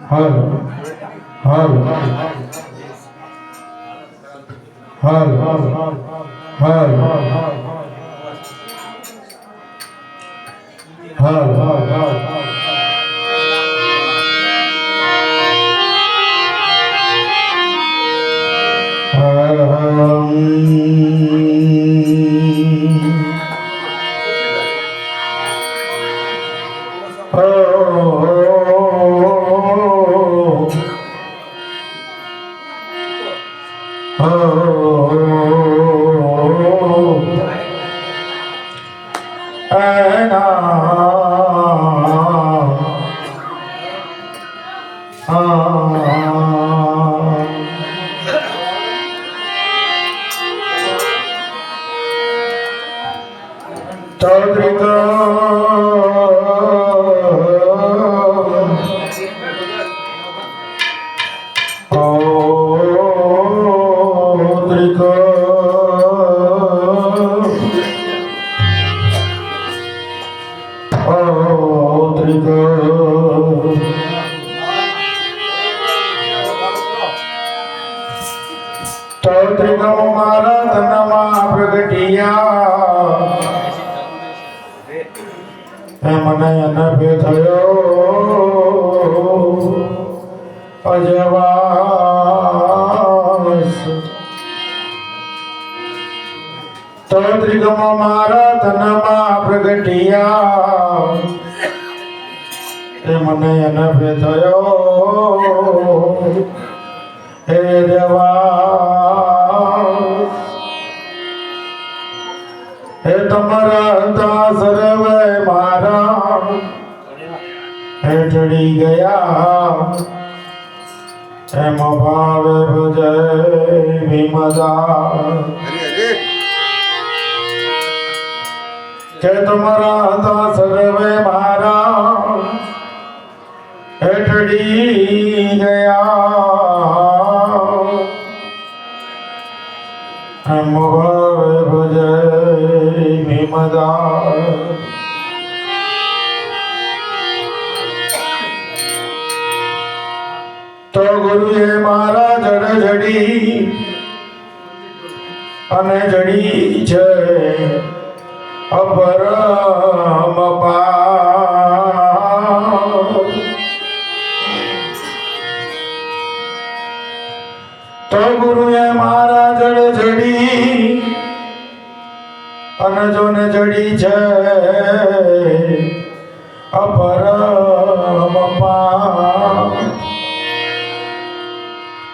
હલ હલ હલ હલ મારા ધનમાં પ્રગટિયા મને અનભે થયો અજવાસ તોત્રિગમ મારા ધનમાં પ્રગટિયા મને અનભે થયો હે દેવા હે તમારા હતા સર્વે મારા હેઠળી ગયા એમ ભાવે ભજે વિમદા કે તમારા હતા સર્વે મારા હેઠળી ગયા એમ ભાવે ભજે વિમદા તો ગુરુએ મારા જડ જડી અને જડી છે અપરમ પાર તો ગુરુએ મારા જડ જડી અને જોને જડી છે અપરમ પાર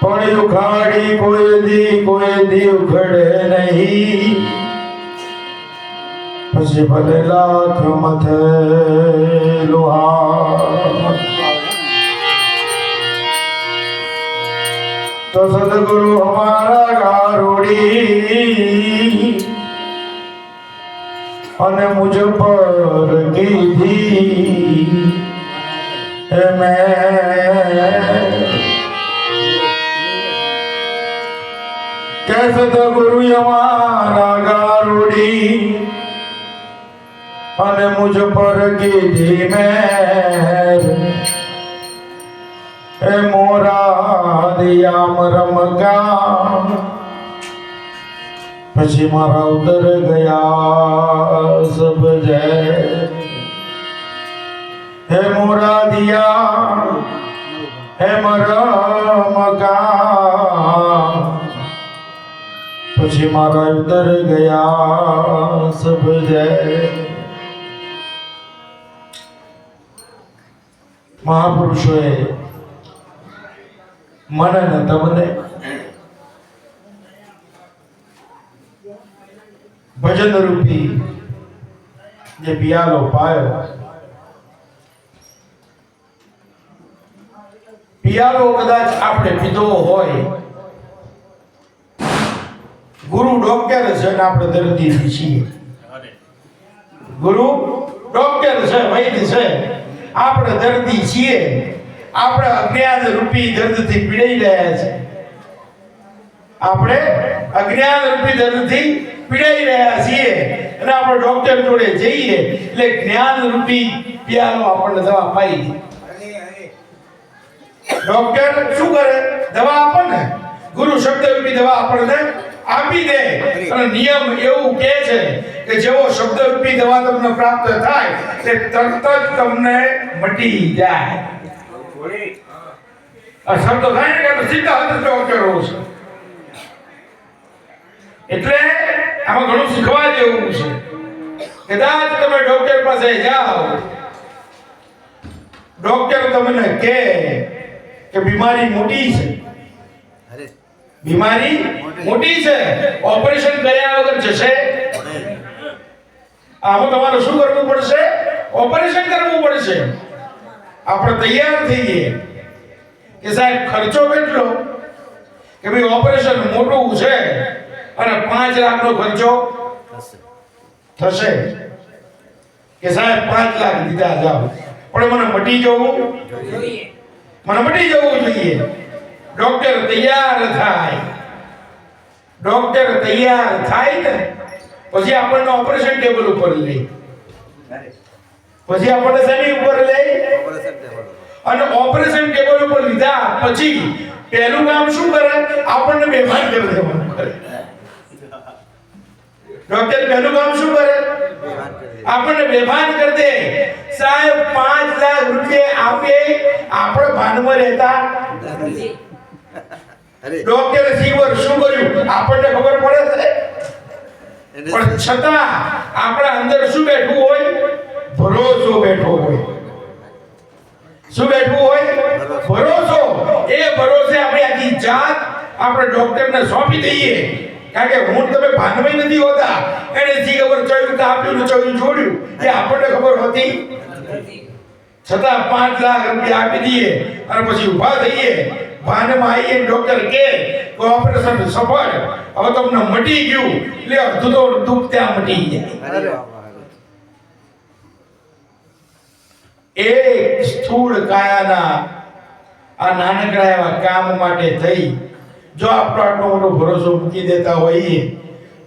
પણ ઉખાડી કોઈ દી ઉખડે નહીં પછી ભલે લાખ મથે લોહા તો સદગુરુ હમારા ગારોડી અને મુझ પર કીધી હે મેં કે સદગુરુ હમારા ગારોડી અને મુझ પર કીધી મેં એ મોરા દિયામ રમગા પછી મારા ઉદર ગયા સબ જય હે મોરા દિયા હે મરમગા પછી મારા ઉદર ગયા સબ જય મહાપુરુષોએ મને ને તમને ભજન રૂપી જે પિયાલો પાયો પિયાલો કદાચ આપણે પીધો હોય ગુરુ ડોક્ટર છે ને આપણે દર્દી છીએ ગુરુ ડોક્ટર છે વૈદ્ય છે આપણે દર્દી છીએ આપણે અજ્ઞાન રૂપી દર્દથી પીડાઈ રહ્યા છે આપણે અજ્ઞાન રૂપી દર્દથી પીડાઈ રહ્યા છીએ અને આપણે ડોક્ટર જોડે જઈએ એટલે જ્ઞાન રૂપી પિયાનો આપણને દવા પાઈ દે ડોક્ટર શું કરે? દવા આપે ને. ગુરુ શબ્દરૂપી દવા આપણને આપી દે અને નિયમ એવું કહે છે કે જેવો શબ્દરૂપી દવા તમને પ્રાપ્ત થાય તે તરત જ તમને મટી જાય. આ શબ્દ થાય ને કે સીધા હાથ ડોક્ટર હોવું છે. એટલે આમાં ઘણું શીખવા જેવું છે. કદાચ તમે ડોક્ટર પાસે જાઓ, ડોક્ટર તમને કહે કે બીમારી મોટી છે, બીમારી મોટી છે, ઓપરેશન કર્યા વગર જશે. આમાં તમારે શું કરવું પડશે? ઓપરેશન કરવું પડશે. આપણે તૈયાર થઈએ કે સાહેબ ખર્ચો કેટલો? કે ભાઈ ઓપરેશન મોટું છે અને 5 લાખનો ખર્ચો થશે. કે સાહેબ 5 લાખ દીધા જાવ, પણ મને મટી જવું જોઈએ, મને મટી જવું જોઈએ. ડોક્ટર તૈયાર થાય, ડોક્ટર તૈયાર થાય ને પછી આપણને ઓપરેશન ટેબલ ઉપર લે. પછી આપણને શેની ઉપર લે? અને ઓપરેશન ટેબલ ઉપર લીધા પછી પહેલું કામ શું કરે? આપણને બેભાન કરી દેવાનું કરે. ડોક્ટર પહેલું કામ શું કરે? આપણને બેભાન કરી દે. સાહેબ 5 લાખ રૂપિયા આપે, આપણે ભાનમાં રહેતા નથી. ડોક્ટરે સીવર શું કર્યું આપણને ખબર પડે છે, પણ છતાં આપણા અંદર શું બેઠું હોય? ભરોસો બેઠો હોય. શું બેઠું હોય? ભરોસો. એ ભરોસે આપણે આખી જાત આપણે ડોક્ટરને સોંપી દઈએ. કારણ કે હું તમે ભાનમાં નથી હોતા. એને સી ખબર ચોયું કાપ્યું ને ચોયું જોડ્યું એ આપણને ખબર હોતી છતાં 5 લાખ રૂપિયા આપી દઈએ અને પછી ઊભા થઈએ, ભાનમાં આવીએ. ડોક્ટર કે ઓપરેશન સફળ, હવે તમને મટી ગયું, એટલે અડધું તો દુઃખ ત્યાં મટી જાય. એક સ્થૂળ કાયાના આ નાનકડા એવા કામ માટે થઈ જો આપણો આટલો મોટો ભરોસો મૂકી દેતા હોઈએ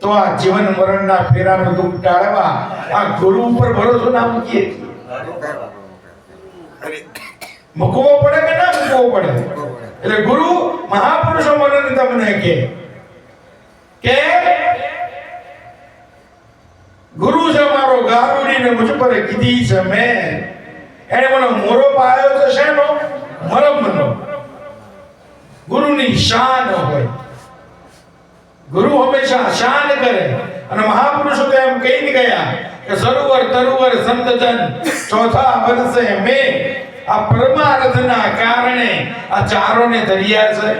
તો આ જીવન મરણના ફેરાનું દુઃખ ટાળવા આ ગુરુ ઉપર ભરોસો ના મૂકીએ. મૂકવો પડે કે ના મૂકવો પડે? એટલે ગુરુ મહાપુરુષો મને તમને કે ગુરુ છે મારો ગારુડીને મુझ પર કીધી છે મેં. એને મને મોરો પાયો છે શેનો? મરમનો. ગુરુની શાન હોય, ગુરુ હંમેશા શાન કરે. અને મહાપુરુષો તો એમ કહીને ગયા કે સરોવર તરુવર સંતજન ચોથા વર્ષે મેં આ પરમાર્થના કારણે આ ચારોને ધર્યા છે.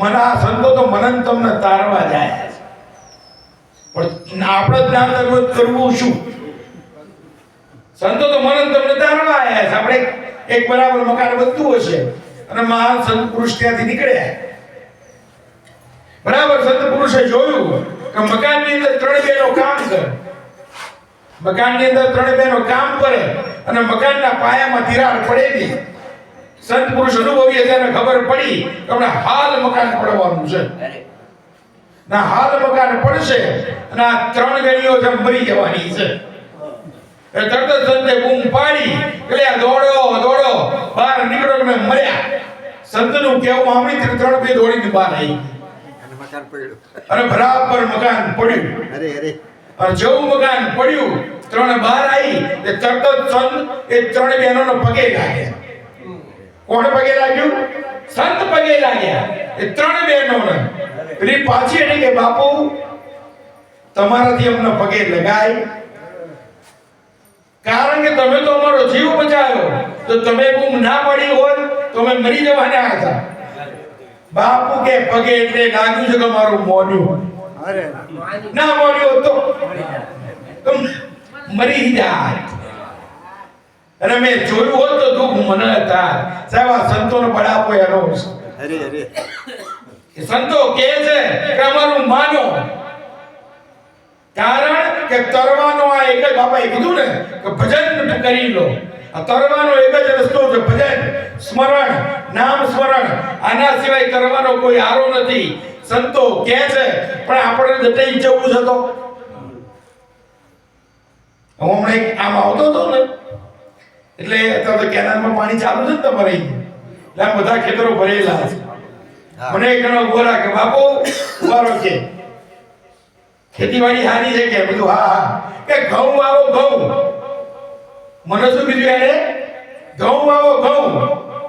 મના સંતો તો મનન તમને તારવા જાય છે, પણ આપણે જ્ઞાન કરવું શું? સંતો તો મનન તમને તારવા આવ્યા છે. આપણે એક બરાબર મકાન બધું હશે અને મહાન સંત પુરુષ ત્યાંથી નીકળ્યા. બરાબર સંત પુરુષે જોયું કે મકાનની અંદર 3 બહેનો કામ કરે, મકાનની અંદર 3 બહેનો કામ કરે અને મકાનના પાયામાં તિરાડ પડેલી. સંત પુરુષ અનુભવી તેને ખબર પડી કે હમણાં હાલ મકાન પડવાનું છે. ના હાલ મકાન પડશે અને આ 3 ગણીઓ જેમ મરી જવાની છે. એ તરત જ સંતે બૂમ પાડી કે દોડો દોડો બહાર નીકળો, તમે મર્યા. સંતનું કહેવું સાંભળી 3 બે દોડીને બહાર આવી અને મકાન પડ્યું અને બરાબર મકાન પડ્યું. અરે અને જેવું મકાન પડ્યું 3 બહાર આવી તે તરત જ સંત એ 3 બહેનોનો પગે લાગ્યા. કોણ પગે લાગ્યું? સંત પગે લાગ્યા એ 3 બહેનોને. પેલી પાછી એટલે કે બાપુ તમારાથી અમને પગે લગાય, કારણ કે તમે તો અમારો જીવ બચાવ્યો. તો તમે બૂમ ના પડી હોત તો અમે મરી જવાના હતા. બાપુ કે પગે એટલે લાગ્યું છે કે મારું મોન્યું, અરે ના મોન્યું તો મરી જાય. અને મેં જોયું હોત તો દુઃખ મને હતા. સાહેબ આ સંતોનો બળાપો એનો છે. સંતો કહે છે કે અમારું માનો, કારણ કે તરવાનો આ એક જ બાપાએ કીધું ને કે ભજન કરી લો. આ તરવાનો એક જ રસ્તો છે, ભજન, સ્મરણ, નામ સ્મરણ. આના સિવાય તરવાનો કોઈ આરો નથી. સંતો કહે છે પણ આપણે દટાઈ જવું છે. તો હું હમણાં આમ આવતો હતો ને એટલે અત્યારે તો કેનાલમાં પાણી ચાલુ છે ને તમારે એટલે આમ બધા ખેતરો ભરેલા છે. મને એક જણો બોલા કે બાપુ ઉભારો કે ખેતીવાડી હારી છે કે બધું હા હા કે ઘઉં વાવો ઘઉં. મને શું કીધું એને ઘઉં વાવો ઘઉં.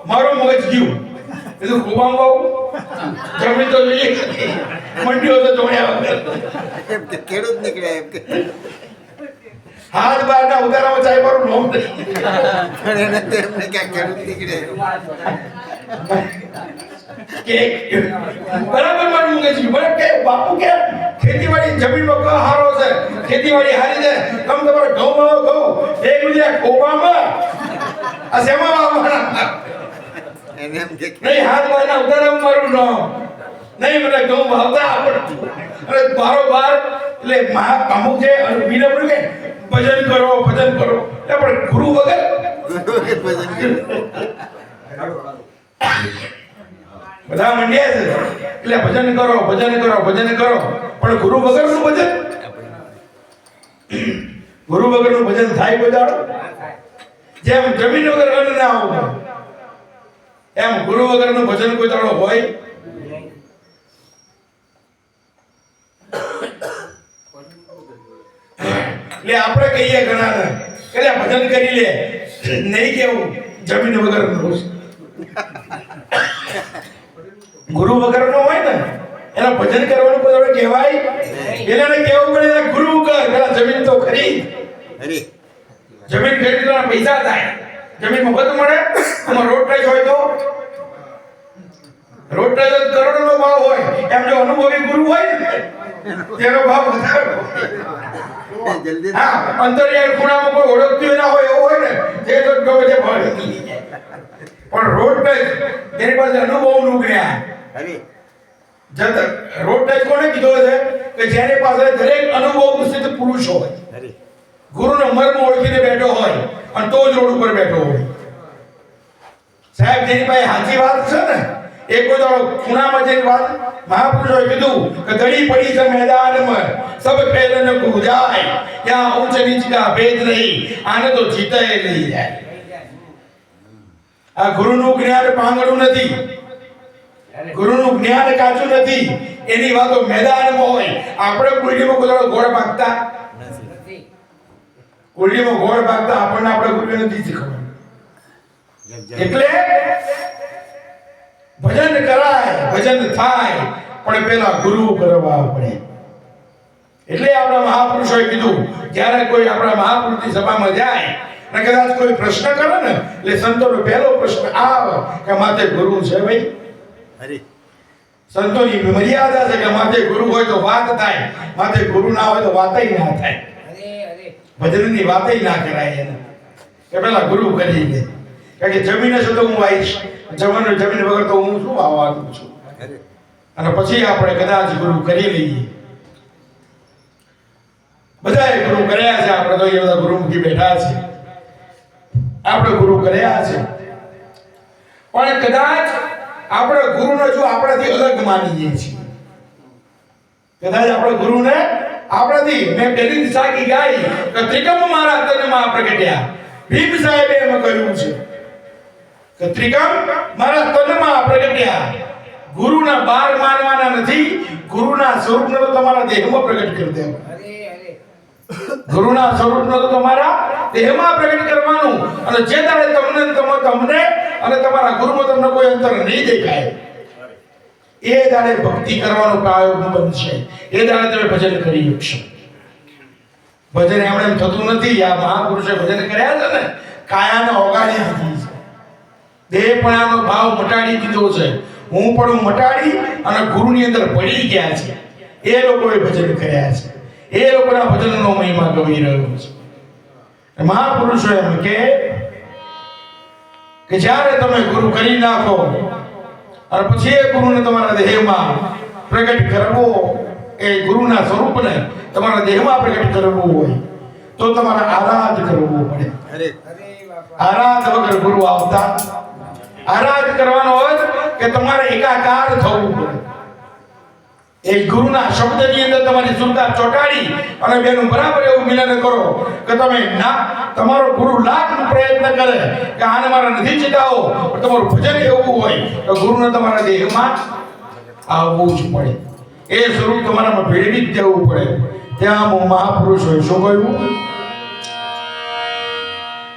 મારું મગજ ગયું કીધું કુબામ વાવું જમીન તો જોઈએ મંડીઓ તો જોડ્યા વગર ખેડૂત નીકળે એમ કે હાથ બહારના ઉતારામાં ચાય મારું નોમ પણ એને તો એમને ક્યાં ખેડૂત નીકળે કે બરાબર મારું મગજ ગયું. મને કે બાપુ કે ખેતીવાડી જમીનમાં ક હારો છે ખેતીવાડી હારી છે તમે તમારે ઘઉં વાવો ઘઉં એક બીજા કોબામાં આ શેમાં વાવવાના એને એમ કે નહીં હાથ બહારના ઉતારામાં મારું નામ નહીં મને ઘઉં વાવતા આવડતું. અને બારોબાર એટલે અમુક છે બીને બોલું કે ભજન કરો એટલે પણ ગુરુ વગર બધા મંડ્યા છે એટલે ભજન કરો પણ ગુરુ વગરનું ભજન થાય બજાડો. જેમ જમીન વગર અન્ન ના આવું એમ ગુરુ વગરનું ભજન કોઈ દાડો હોય. એટલે આપણે કહીએ ઘણા એટલે ભજન કરી લે નહીં કેવું જમીન વગરનું ગુરુ વગરનો હોય ને એના ભજન કરવાનું કોઈ કહેવાય એને કેવું પડે ગુરુ કર પેલા જમીન તો ખરીદ. જમીન ખરીદવાના પૈસા થાય જમીન મફત મળે. આમાં રોડ ટેક્સ હોય તો રોડ ટેક્સ કરોડોનો ભાવ હોય એમ જો અનુભવી ગુરુ હોય ને તેનો ભાવ વધારે જલ્દી હા અંતરિયાળ ખૂણામાં કોઈ ઓળખતું ના હોય એવું હોય ને જે તો ગમે તે ભાવ પણ રોડ ટેક્સ તેની પાસે અનુભવનું જ્ઞાન રોડ ટેક્સ કોને કીધો છે કે જેની પાસે દરેક અનુભવ સિદ્ધ પુરુષ હોય ગુરુનો મર્મ ઓળખીને બેઠો હોય અને તો જ રોડ ઉપર બેઠો હોય. સાહેબ જેની પાસે સાચી વાત છે ને એક કોઈ ખૂણામાં જેની વાત મહાપુરુષોએ કીધું કે દડી પડી છે મેદાનમાં સબ ખેલન કો જાય ત્યાં ઊંચ નીચ કા ભેદ નહીં આને તો જીતે નહીં જાય. આ ગુરુનું જ્ઞાન પાંગળું નથી, ગુરુનું જ્ઞાન કાચું નથી. એની વાતો મેદાનમાં હોય. આપણે કુંડીમાં કોઈ ગોળ પાકતા કુંડીમાં ગોળ પાકતા આપણને આપણે ગુરુને નથી શીખવાનું. એટલે ભજન કરાય ભજન થાય પણ પેલા ગુરુ કરવા પડે. એટલે આપણા મહાપુરુષોએ કીધું જ્યારે કોઈ આપણા મહાપુરુષની સભામાં જાય અને કદાચ કોઈ પ્રશ્ન કરે ને એટલે સંતોનો પહેલો પ્રશ્ન આવે કે માથે ગુરુ છે ભાઈ. સંતોની મર્યાદા છે કે માથે ગુરુ હોય તો વાત થાય, માથે ગુરુ ના હોય તો વાતય ના થાય. ભજનની વાતય ના કરાય એને કે પેલા ગુરુ કરી દે. કારણ કે જમીન છે તો હું આવીશ, જમીન વગર તો હું શું આવવાનું છું. અને પછી આપણે કદાચ ગુરુ કરી લઈએ. બધાએ ગુરુ કર્યા છે, આપણે તો એ બધા ગુરુમુખી બેઠા છે, આપણે ગુરુ કર્યા છે. પણ કદાચ આપણે ગુરુને જો આપણાથી અલગ માનીએ છીએ, કદાચ આપણે ગુરુને આપણાથી મેં પહેલી સાકી ગાઈ કે ત્રિકમ મારા તનમાં પ્રગટ્યા. ભીમ સાહેબે એમ કહ્યું છે કે ત્રિકમ મારા તનમાં પ્રગટ્યા. ગુરુના બાર માનવાના નથી, ગુરુના સ્વરૂપને તો તમારા દેહમાં પ્રગટ કરી દેવાનું. ગુરુના સ્વરૂપને તો તમારા દેહમાં પ્રગટ કરવાનું. અને જે દાડે તમને અને તમારા ગુરુમાં તમને કોઈ અંતર નહીં દેખાય એ દાડે ભક્તિ કરવાનો કાયમ બનશે. એ દાડે તમે ભજન કરી શકશો. ભજન એમણે એમ થતું નથી. આ મહાપુરુષે ભજન કર્યા છે ને કાયાને ઓગાળી દીધી છે, દેહપણાનો ભાવ મટાડી દીધો છે. હું પણ મટાડી અને ગુરુની અંદર પડી ગયા છે. એ લોકોએ ભજન કર્યા છે. એ લોકોના ભજનનો મહિમા ગવી રહ્યો છે. મહાપુરુષો એમ કે જ્યારે તમે ગુરુ કરી નાખો અને પછી એ ગુરુને તમારા દેહમાં પ્રગટ કરવો, એ ગુરુના સ્વરૂપને તમારા દેહમાં પ્રગટ કરવું હોય તો તમારે આરાધ કરવું પડે. આરાધ વગર ગુરુ આવતા. આરાધ કરવાનો અર્થ કે તમારે એકાકાર થવું પડે. એ ગુરુના શબ્દની અંદર તમારી સુરતા ચોટાડી અને બેનું બરાબર એવું મિલન કરો કે તમે ના તમારો ગુરુ લાખ પ્રયત્ન કરે કે આને મારા નથી ચિતાવો, પણ તમારું ભજન એવું હોય તો ગુરુને તમારા દેહમાં આવવું જ પડે, એ સ્વરૂપ તમારામાં ભેળવી જ દેવું પડે. ત્યાં મહાપુરુષ હોય શું કહ્યું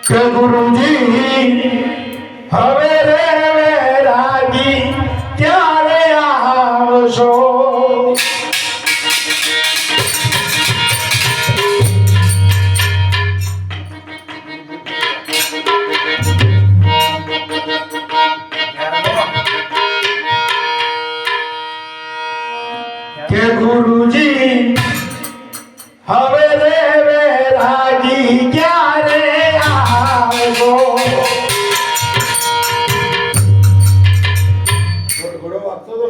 કે ગુરુજી હવે રે રાગી ક્યારે આવશો? કે ગુરુજી હવે રે રાગી ક્યારે આવશો? ઘોડો વાગતો હતો.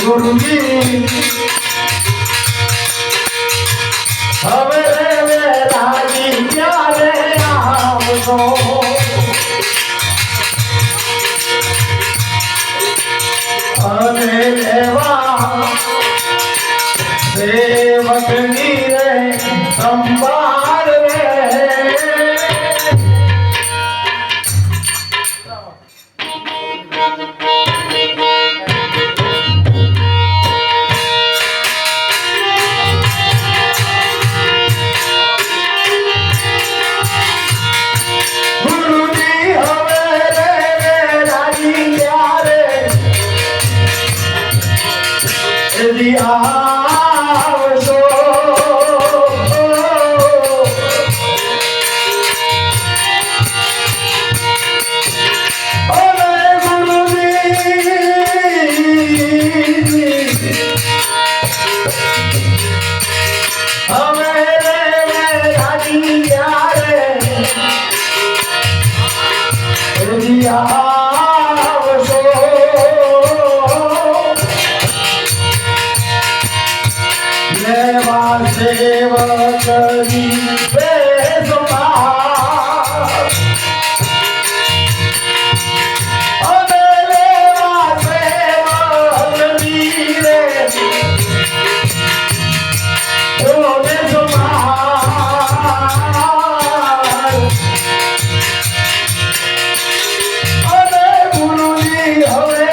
ગુરુજી હવે રે રાગી ક્યારે આવશો? અને લેવા સેવકની રે સંભાળ રે. ગુરુજી હવે રે રાજી ક્યારે આવશો? અરે ગુરુજી હવે રે રાજી ક્યારે આવશો? લેવા સેવકની બેસમાં અને લેવા સેવકની રે બેસમાં. અને ગુરુજી હવે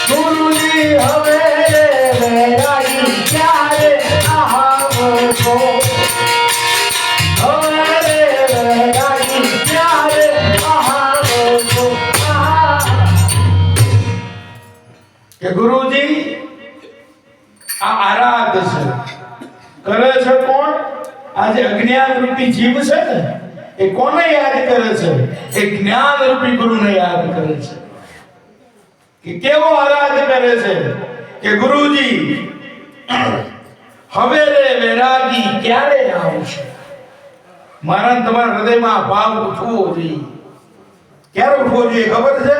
ગુરુજી હવે રાજી ક્યારે આવશો? હવે રાજી ક્યારે આવશો? કે ગુરુજી આ આરાધ છે કરે છે કોણ? આજે અજ્ઞાન રૂપી જીવ છે ને એ કોને યાદ કરે છે? એ જ્ઞાન રૂપી ગુરુને યાદ કરે છે. કે કેવો આરાધ કરે છે કે ગુરુજી હવે રે વૈરાગી ક્યારે આવશે? મારા ને તમારા હૃદયમાં ભાવ ઉઠવો જોઈએ. ક્યારે ઉઠવો જોઈએ ખબર છે?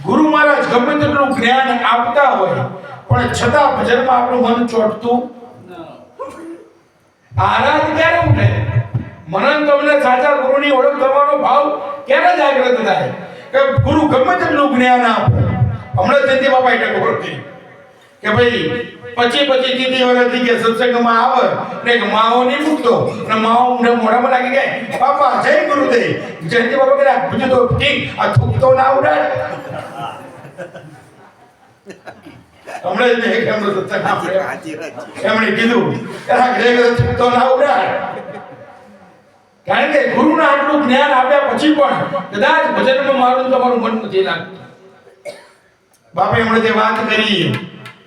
ગુરુ મહારાજ ગમે તેટલું જ્ઞાન આપતા હોય પણ છતાં ભજનમાં આપણું મન ચોટતું. આરાધ ક્યારે ઉઠે? મને તમને સાચા ગુરુની ઓળખ કરવાનો ભાવ ક્યારે જાગૃત થાય કે ગુરુ ગમે તેટલું જ્ઞાન આપે. હમણાં જયંતિ બાપા એટલે ખબર થઈ કે ભાઈ 25-30 વર્ષથી કે સત્સંગમાં આવે ને કે માઓ નહીં મૂકતો અને માઓ મોઢામાં લાગી જાય બાપા જય ગુરુદેવ. જયંતિ બાપા કે બીજું તો ઠીક, આ થૂકતો ના ઉડાડ. હમણાં જ એક એમનો સત્સંગ એમણે કીધું થૂકતો ના ઉડાડ. કારણ કે ગુરુના આટલું જ્ઞાન આપ્યા પછી પણ કદાચ ભજનમાં મારું તમારું મન નથી લાગતું. બાપે હમણાં જે વાત કરી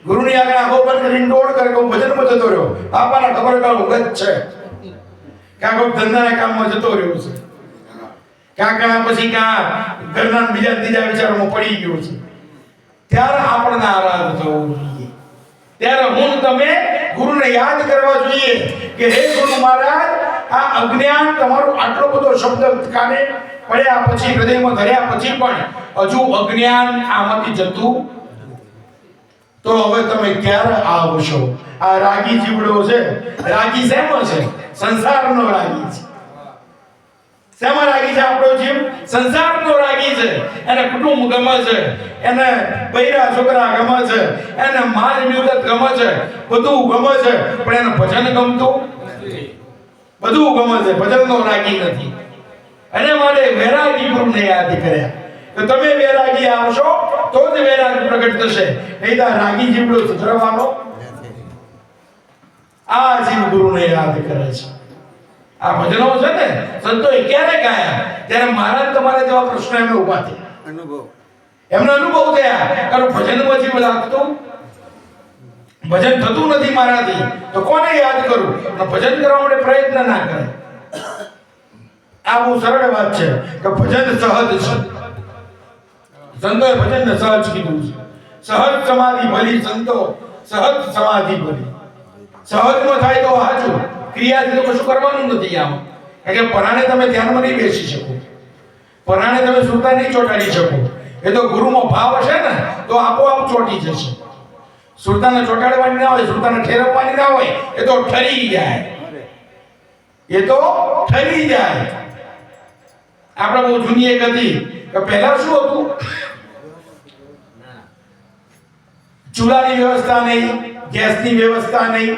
ગુરુની આગળ આંખો બંધ કરીને દોડ કરે હું ભજનમાં જતો રહ્યો. બાપાને ખબર કે ઉગત છે ક્યાં કોઈ ધંધાના કામમાં જતો રહ્યો છે, ક્યાં પછી ક્યાં ઘરના બીજા ત્રીજા વિચારોમાં પડી ગયો છે. ત્યારે આપણને આરાધ થવું જોઈએ. ત્યારે હું તમે ગુરુને યાદ કરવા જોઈએ કે હે ગુરુ મહારાજ આ અજ્ઞાન તમારું આટલો બધો શબ્દ કાને પડ્યા પછી હૃદયમાં ધર્યા પછી પણ હજુ અજ્ઞાન આમાંથી જતું તો હવે તમે ક્યારે આવશો? આ રાગી જીવડો છે. રાગી શેનો છે? સંસારનો રાગી છે. શેમાં રાગી છે આપણો જીવ? સંસારનો રાગી છે. એને કુટુંબ ગમે છે, એને બૈરા છોકરા ગમે છે, એને માલ મિલકત ગમે છે, બધું ગમે છે, પણ એને ભજન ગમતું નથી. બધું ગમે છે, ભજનનો રાગી નથી. અને માટે વૈરાગી ગુરુને યાદ કર્યા તો તમે વૈરાગી આવશો તો જ વૈરાગ પ્રગટ થશે, નહીં તો રાગી જીવડો સુધરવાનો. આ જીવ ગુરુને યાદ કરે છે. આ ભજનો છે ને સંતોએ ક્યારે ગાયા? ત્યારે મહારાજ તમારે જેવા પ્રશ્ન એમને ઉભા થયા, અનુભવ એમનો અનુભવ થયા. કારણ ભજનમાં જીવ લાગતું, ભજન થતું નથી મારાથી, તો કોને યાદ કરું? ભજન કરવા માટે પ્રયત્ન ના કરે. આ બહુ સરળ વાત છે કે ભજન સહજ છે. સંતોએ ભજનને સહજ કીધું છે. સહજ સમાધિ ભલી સંતો, સહજ સમાધિ ભલી. સહજમાં થાય તો હાચું, ક્રિયાથી તો કશું કરવાનું નથી. આમ એટલે પરાણે તમે ધ્યાનમાં નહીં બેસી શકો, પરાણે તમે સુરતા નહીં ચોંટાડી શકો. એ તો ગુરુમાં ભાવ હશે ને તો આપોઆપ ચોંટી જશે. સુરતાને ચોંટાડવાની ના હોય, સુરતાને ઠેરવવાની ના હોય, એ તો ઠરી જાય, એ તો ઠરી જાય. આપણે બહુ જૂની એક હતી કે પહેલા શું હતું, ચૂલાની વ્યવસ્થા નહીં, ગેસની વ્યવસ્થા નહીં,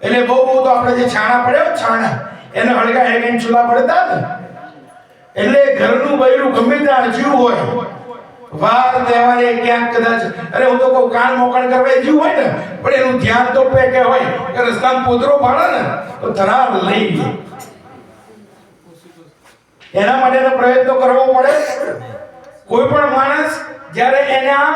એટલે બહુ તો આપણે જે છાણા પડે છાણા એને હળગા હેગીને ચૂલા પડતા ને, એટલે ઘરનું બૈરું ગમે ત્યાં જીવ હોય, વાર તહેવારે ક્યાંક કદાચ અરે હું તો કોઈ કાન મોકણ કરવા જીવ હોય ને, પણ એનું ધ્યાન તો કે હોય કે રસ્તામાં પોદરો પાડે ને તો ધરાર લઈ લે. એના માટેનો પ્રયત્ન કરવો પડે. કોઈ પણ માણસ જ્યારે એના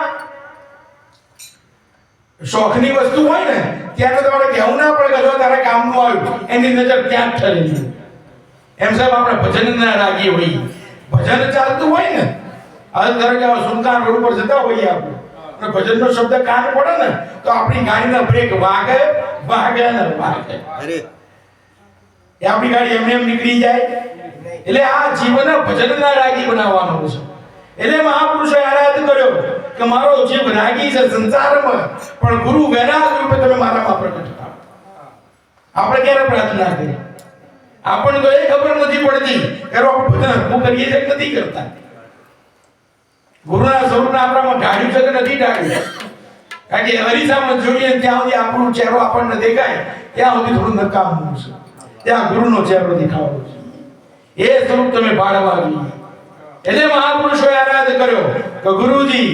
શોખની વસ્તુ હોય ને ત્યારે તમારે કહેવું ના પડે કે જો તારા કામનું આવ્યું, એની નજર ત્યાં જ ઠરેલી. એમ સાહેબ આપણે ભજનના રાગી હોઈએ, ભજન ચાલતું હોય ને, હવે ધારો કે સુનકાર રોડ ઉપર જતા હોઈએ આપણે અને ભજનનો શબ્દ કાન પડે ને તો આપણી ગાડીના બ્રેક વાગે વાગે ને વાગે, અરે એ આપણી ગાડી એમને એમ નીકળી જાય. એટલે આ જીવન ભજનના રાગી બનાવવાનું છે. એટલે મહાપુરુષોએ આરાધ કર્યો કે મારો જીવ રાગી છે સંસારમાં, પણ ગુરુ વૈરાગ રૂપે તમે મારામાં પ્રગટ થાઓ. આપણે ક્યારે પ્રાર્થના કરી? આપણને તો એ ખબર નથી પડતી કે આપણે ભજન હરખું કરીએ છે કે નથી કરતા. ગુરુના સ્વરૂપને આપણામાં ઢાળ્યું છે કે નથી ઢાળ્યું? કારણ કે અરીસામાં જોઈએ ત્યાં સુધી આપણો ચહેરો આપણને દેખાય ત્યાં સુધી થોડું નકામું છે, ત્યાં ગુરુનો ચહેરો દેખાવો છે. એ સ્વરૂપ તમે બાળવા જોઈએ. એટલે મહાપુરુષોએ આરાધ કર્યો કે ગુરુજી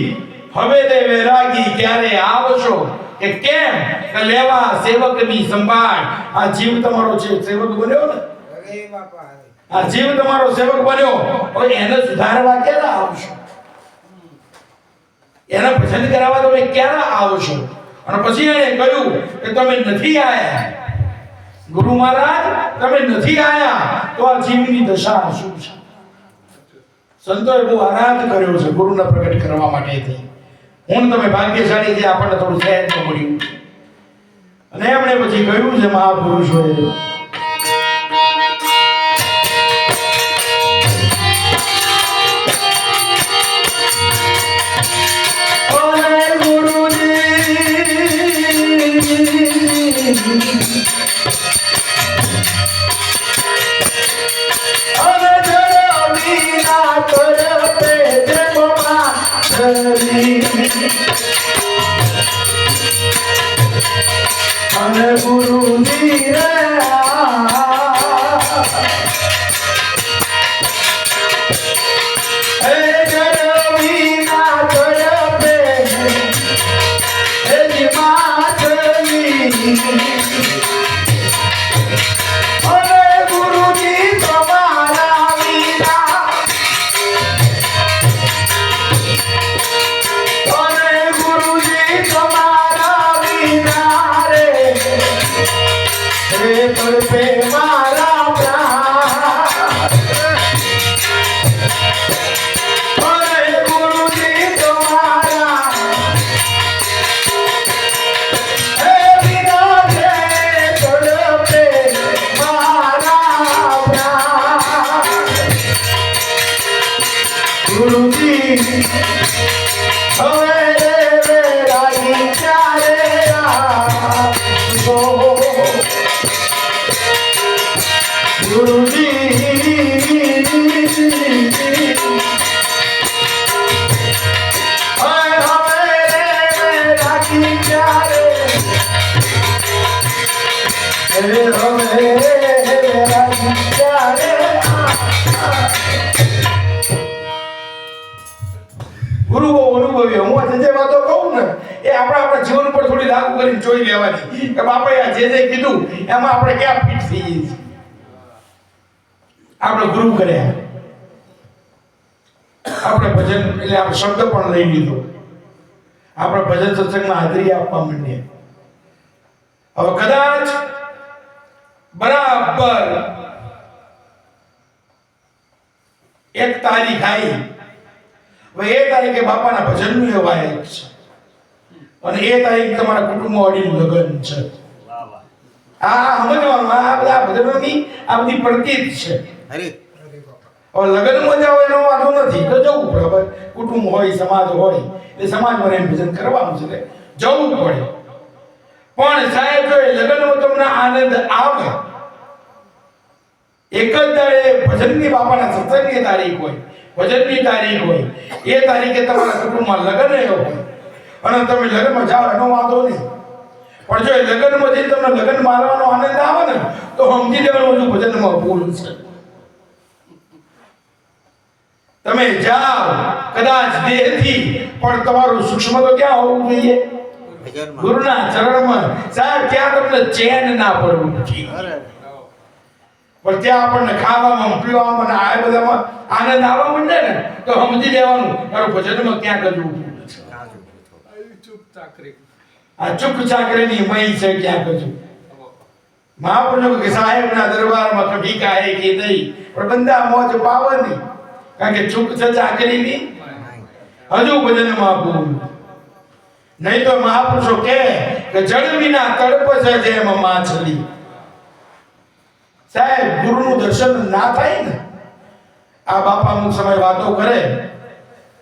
હવે તે વૈરાગી ક્યારે આવશો? કે કેમ? કે લેવા સેવકની સંભાળ. આ જીવ તમારો છે સેવક બન્યો ને, આ જીવ તમારો સેવક બન્યો, હવે એને સુધારવા ક્યારે આવશો? એના ભજન કરાવવા તમે ક્યારે આવશો? અને પછી એણે કહ્યું કે તમે નથી આયા ગુરુ મહારાજ, તમે નથી આયા તો આ જીવની દશા શું છે? સંતોએ બહુ આરાધ કર્યો છે ગુરુને પ્રગટ કરવા માટે. હું તમે ભાગ્યશાળી છે, આપણને થોડું સહેજ મળ્યું. અને એમણે પછી કહ્યું છે મહાપુરુષોએ અને ગુરુ ગુરુજી રે રમે રાજી ત્યારે ગુરુ બહુ અનુભવી. હું આ જે વાતો કહું ને એ આપણા જીવન પર થોડી લાગુ કરીને જોઈ લેવાની કે બાપાએ આ જે કીધું એમાં આપણે ક્યાં ફિટ થઈ જઈએ છીએ. આપણે ગુરુ કર્યા, આપણે ભજન એટલે આપણે શબ્દ પણ લઈ લીધો, આપણે ભજન સત્સંગમાં હાજરી આપવા માંડીએ. હવે કદાચ બરાબર એક તારીખ આવી, હવે એ તારીખે બાપાના ભજનનું એ વાયક છે અને એ તારીખ તમારા કુટુંબવાળીનું લગ્ન છે. આ સમજવાનું, આ બધા ભજનોની આ બધી પ્રતીત છે. હરી હવે લગ્નમાં જાવ એનો વાંધો નથી, તો જવું પડે. હવે કુટુંબ હોય, સમાજ હોય, એ સમાજમાં એને ભજન કરવાનું છે, જવું પડે. પણ સાહેબ જો એ લગ્નમાં તમને આનંદ આવે, એક જ દાડે ભજનની બાપાના સત્સંગની તારીખ હોય, ભજનની તારીખ હોય, એ તારીખે તમારા કુટુંબમાં લગ્ન હોય અને તમે લગ્નમાં જાઓ એનો વાંધો નહીં. પણ જો એ લગ્નમાં જઈને તમને લગ્ન મારવાનો આનંદ આવે ને તો સમજી લેવાનું હજુ ભજનમાં ભૂલ છે. તમે જાઓ કદાચ દેહથી, પણ તમારું સૂક્ષ્મ તો ક્યાં હોવું જોઈએ? ભજનમાં. ગુરુના ચરણમાં. સાહેબ ત્યાં તમને ચેન ના પડવું જોઈએ, પણ ત્યાં આપણને ખાવામાં પીવામાં અને આ બધામાં આનંદ આવવા માંડે ને તો સમજી લેવાનું તારું ભજનમાં ક્યાં ગજવું છે. આ ચૂક ચાકરીની મહી છે ક્યાં ગજવું. મહાપુરુષો કે સાહેબના દરબારમાં કભી કાહે કે નહીં, પણ બંદા મોજ પાવાની, કારણ કે ચૂક છે ચાકરીની હજુ ભજનમાં ભૂલ. નહીં તો મહાપુરુષો કે જળ વિના તડપ છે જેમ માછલી. સાહેબ ગુરુનું દર્શન ના થાય ને, આ બાપા અમુક સમય વાતો કરે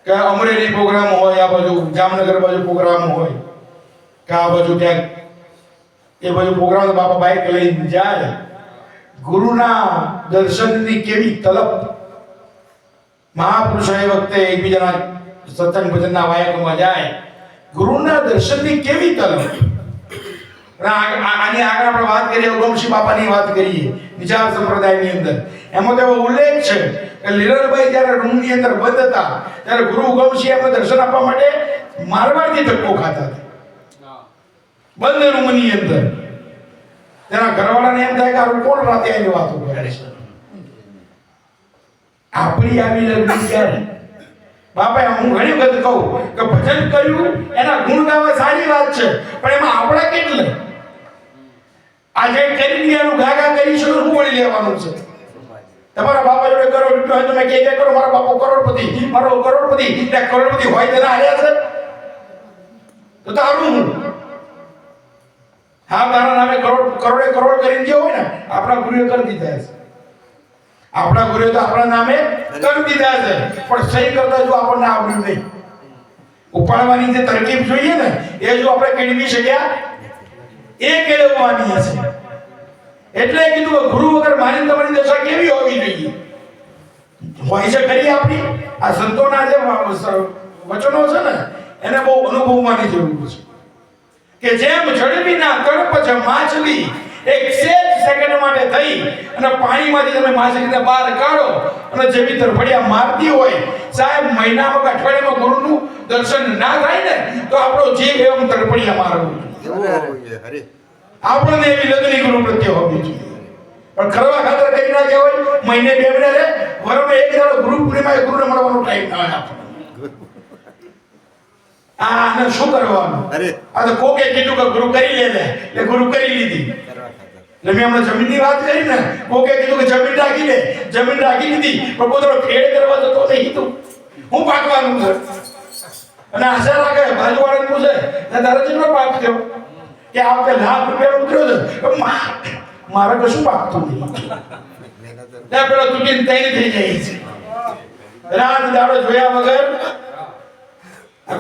કે અમરેલી પ્રોગ્રામ હોય, આ બાજુ જામનગર બાજુ પ્રોગ્રામ હોય કે આ બાજુ ક્યાંક એ બાજુ પ્રોગ્રામ, બાપા બાઈક લઈને જાય. ગુરુના દર્શનની કેવી તલપ. મહાપુરુષો એ વખતે એકબીજાના સત્સંગ ભજનના વાયકમાં જાય, ગુરુના દર્શનની કેવી તલપ. આની આગળ આપણે વાત કરીએ, ઉગમસિંહ બાપાની વાત કરીએ નિજાર સંપ્રદાયની અંદર, એમાં તો એવો ઉલ્લેખ છે કે લીલરભાઈ જ્યારે રૂમની અંદર બંધ હતા ત્યારે ગુરુ ઉગમસિંહ એમને દર્શન આપવા માટે મારવાડથી ધક્કો ખાતા હતા બંધ રૂમની અંદર. તેના ઘરવાળાને એમ થાય કે આ કોણ રાતે આવીને વાતો કરે છે. આપણી આવી લગ્ન ક્યારે? બાપા હું ઘણી વખત કહું કે ભજન કર્યું એના ગુણ ગાવા સારી વાત છે, પણ એમાં આપણા કેટલે આજે કરી દીયાનું ગાગા કરીશું શું વળી લેવાનું છે? તમારા બાપા જોડે કરોડ રૂપિયા હોય તમે કે કરો મારા બાપો કરોડપતિ, મારો કરોડપતિ, એટલે કરોડપતિ હોય તેના હાલ્યા છે તો તારું હું હા તારા નામે કરોડે કરોડ કરીને જે હોય ને આપણા ગુરુએ કરી દીધા છે. આપણા ગુરુએ તો આપણા નામે કરી દીધા છે, પણ સહી કરતા જો આપણને આવડ્યું નહીં. ઉપાડવાની જે તરકીબ જોઈએ ને એ જો આપણે કેળવી શક્યા, એ કેળવવાની છે. એટલે કીધું કે ગુરુ વગર માની તમારી દશા કેવી હોવી જોઈએ? હોય છે ખરી આપણી આ સંતોના જે વચનો છે ને એને બહુ અનુભવવાની જરૂર છે. કે જેમ જળવીના તડપ છે માછલી, એક સેજ સેકન્ડ માટે થઈ અને પાણીમાંથી તમે માછલીને બહાર કાઢો અને જેવી તરફડિયા મારતી હોય, સાહેબ મહિનામાં કે અઠવાડિયામાં ગુરુનું દર્શન ના થાય ને તો આપણો જીવ એમ તરફડિયા મારવું જોઈએ. આપણને એવી લગ્ની ગુરુ પ્રત્યે હોવી જોઈએ. પણ ખરવા ખાતર કરી નાખ્યા હોય મહિને બે મહિને રે વરમાં એક દાડો ગુરુ પૂર્ણિમાએ ગુરુને મળવાનો ટાઈમ ના હોય આપણને. આને શું કરવાનું? આ તો કોકે કીધું કે ગુરુ કરી લે એટલે ગુરુ કરી લીધી. એટલે મેં હમણાં જમીનની વાત કરી ને, કોકે કીધું કે જમીન રાખી લે, જમીન રાખી લીધી પણ પોતાનો ખેડ કરવા જતો નહીં. તું હું પાકવાનું છે અને આશા રાખે બાજુવાળાને પૂછે તારે કેટલો પાક થયો કે આ વખતે ₹1,00,000 ઉતર્યો છે, મારે કશું પાકતું નહીં. ત્યાં પેલો તૂટીને તૈયાર થઈ જાય છે. રાત દાડો જોયા વગર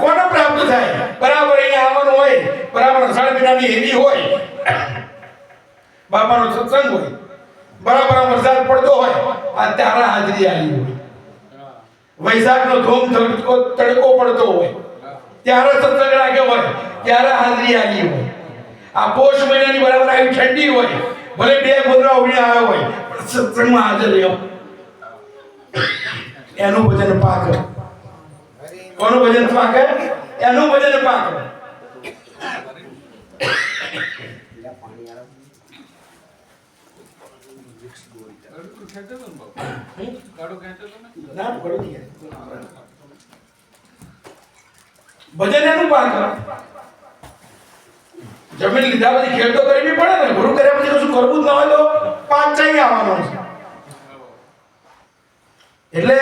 કોને પ્રાપ્ત થાય? બરાબર અહીંયા આવવાનું હોય, બરાબર અષાઢ મહિનાની હેરી હોય, બાપાનો સત્સંગ હોય, બરાબર વરસાદ પડતો હોય, આ તારા હાજરી આવી હોય, વૈશાખનો ધોમ તડકો પડતો હોય, ત્યારે સત્સંગ રાખ્યો હોય, ત્યારે હાજરી આવી હોય. આ પોષ મહિનાની બરાબર આવી ઠંડી હોય, ભલે 2 ગોદરા ઉડી આવ્યા હોય, પણ સત્સંગમાં હાજર રહ્યો. એનું ભજન પાક. કોનું ભજન પાક? એનું ભજન પાક. ભજન એનું પાક. જમીન લીધા પછી ખેડ તો કરવી પડે ને. ગુરુ કર્યા પછી કશું કરવું જ ના હોય તો પાક ચાઈ આવવાનો છે. એટલે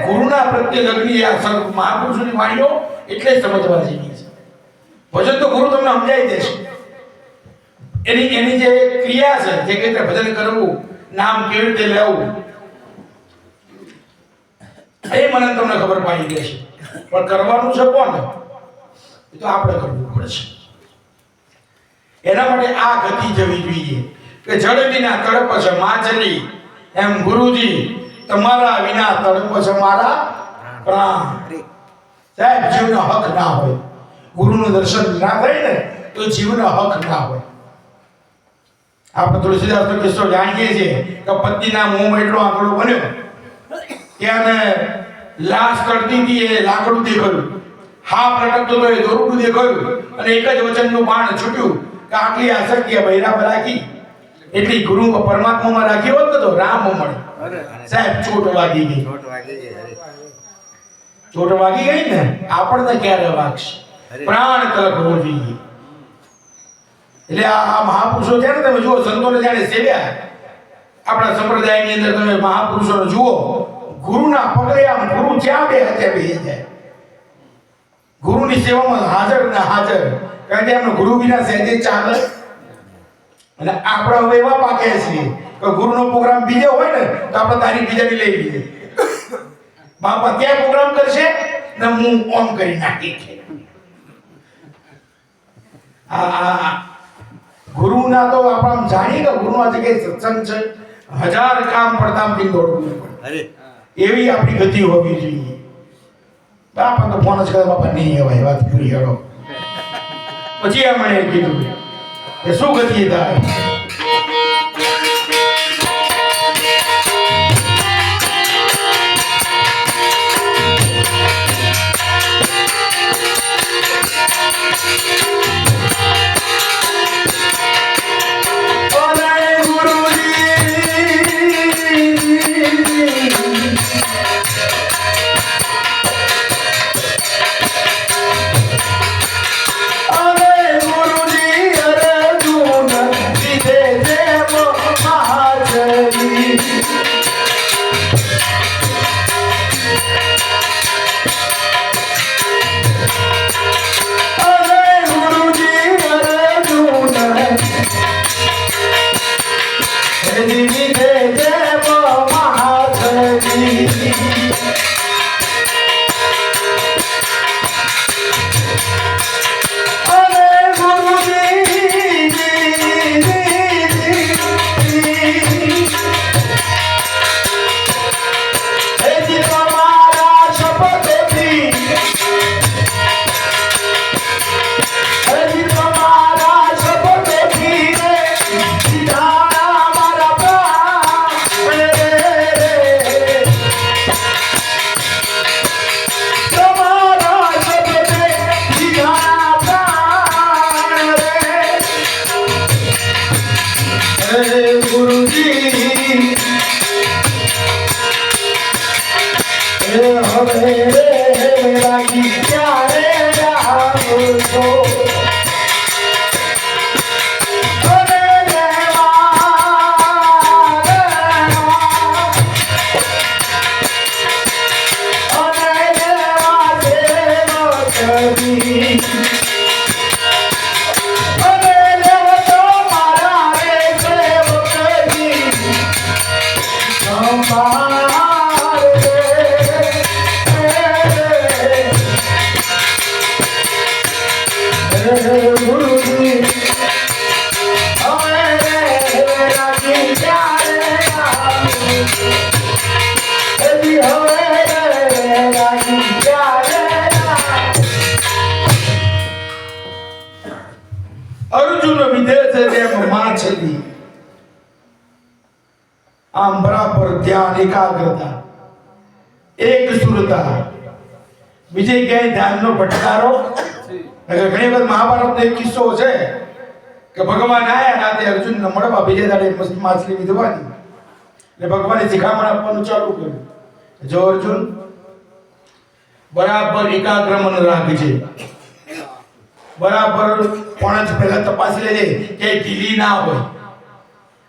ગુરુના પ્રત્યે લગ્ની આ મહાપુરુષોની વાણીઓ એટલે જ સમજવા જેવી છે. ભજન તો ગુરુ તમને સમજાવી દેશે. એની જે ક્રિયા છે, જે રીતે ભજન કરવું, નામ કેવી રીતે લેવું, એ મને તમને ખબર પડી દેશે. પણ કરવાનું છે કોને? એ તો આપણે કરવું પડશે. એના માટે આ ગતિ જવી જોઈએ કે જળવીના તળપ છે માછલી, એમ ગુરુજી તમારા વિના તળપ છે મારા પ્રાણ. સાહેબ, જીવનો હક ના હોય, ગુરુનું દર્શન ના થાય ને તો જીવનો હક ના હોય. આપણે તુલસીદાસનો કિસ્સો જાણીએ છીએ કે પત્નીના મોંમાં એટલો આંકડો બન્યો કે એને લાશ તળતી હતી, એ લાકડું દેખાયું, હા પ્રકટતો તો એ દોરડું દેખાયું, અને એક જ વચનનું બાણ છૂટ્યું કે આટલી આસક્તિ બૈરામાં રાખી એટલી ગુરુ પરમાત્મામાં રાખી હોત ને તો રામ મળે. સાહેબ, ચોટ વાગી ગઈ. ચોટ વાગી ગઈ ને, આપણને ક્યારે વાગશે? પ્રાણ કલકવો જોઈએ. એટલે આ મહાપુરુષો છે ને, તમે જુઓ સંતોને જાણે સેવ્યા. આપણા સંપ્રદાયની અંદર તમે મહાપુરુષોને જુઓ, ગુરુના પગલે આમ ગુરુ જ્યાં બે હત્યા બેસી જાય. ગુરુની સેવામાં હાજર ને હાજર. કારણ કે એમનો ગુરુ વિના સહેજે ચાલે. અને આપણે હવે એવા પાકે છીએ કે ગુરુનો પ્રોગ્રામ બીજો હોય ને તો આપણે તારીખ બીજાની લઈ લઈએ. બાપા ત્યાં પ્રોગ્રામ કરશે ને હું ઓમ કરી નાખી છે. આ ગુરુના તો આપણે જાણીએ કે ગુરુનો આ જગ્યાએ સત્સંગ છે, 1000 કામ પડતામથી દોડવું પડે. એવી આપણી ગતિ હોવી જોઈએ. બાપા તો ફોન જ કરે, બાપા નહીં અવાય, વાત પૂરી હેડો. પછી આ મને કીધું કે શું ગતિ થાય. આમ બરાબર ધ્યાન, એકાગ્રતા, એક સુરતા, બીજે ક્યાંય ધ્યાનનો ભટકારો. ઘણી વખત મહાભારતનો એક કિસ્સો છે કે ભગવાન આયા રાતે અર્જુનને મળવા, બીજે દાડે મસ્ત માછલી વિધવાની, એટલે ભગવાને શિખામણ આપવાનું ચાલુ કર્યું. જો અર્જુન, બરાબર એકાગ્ર મન રાખજે, બરાબર પણ પહેલા તપાસી લેજે કે ઢીલી ના હોય,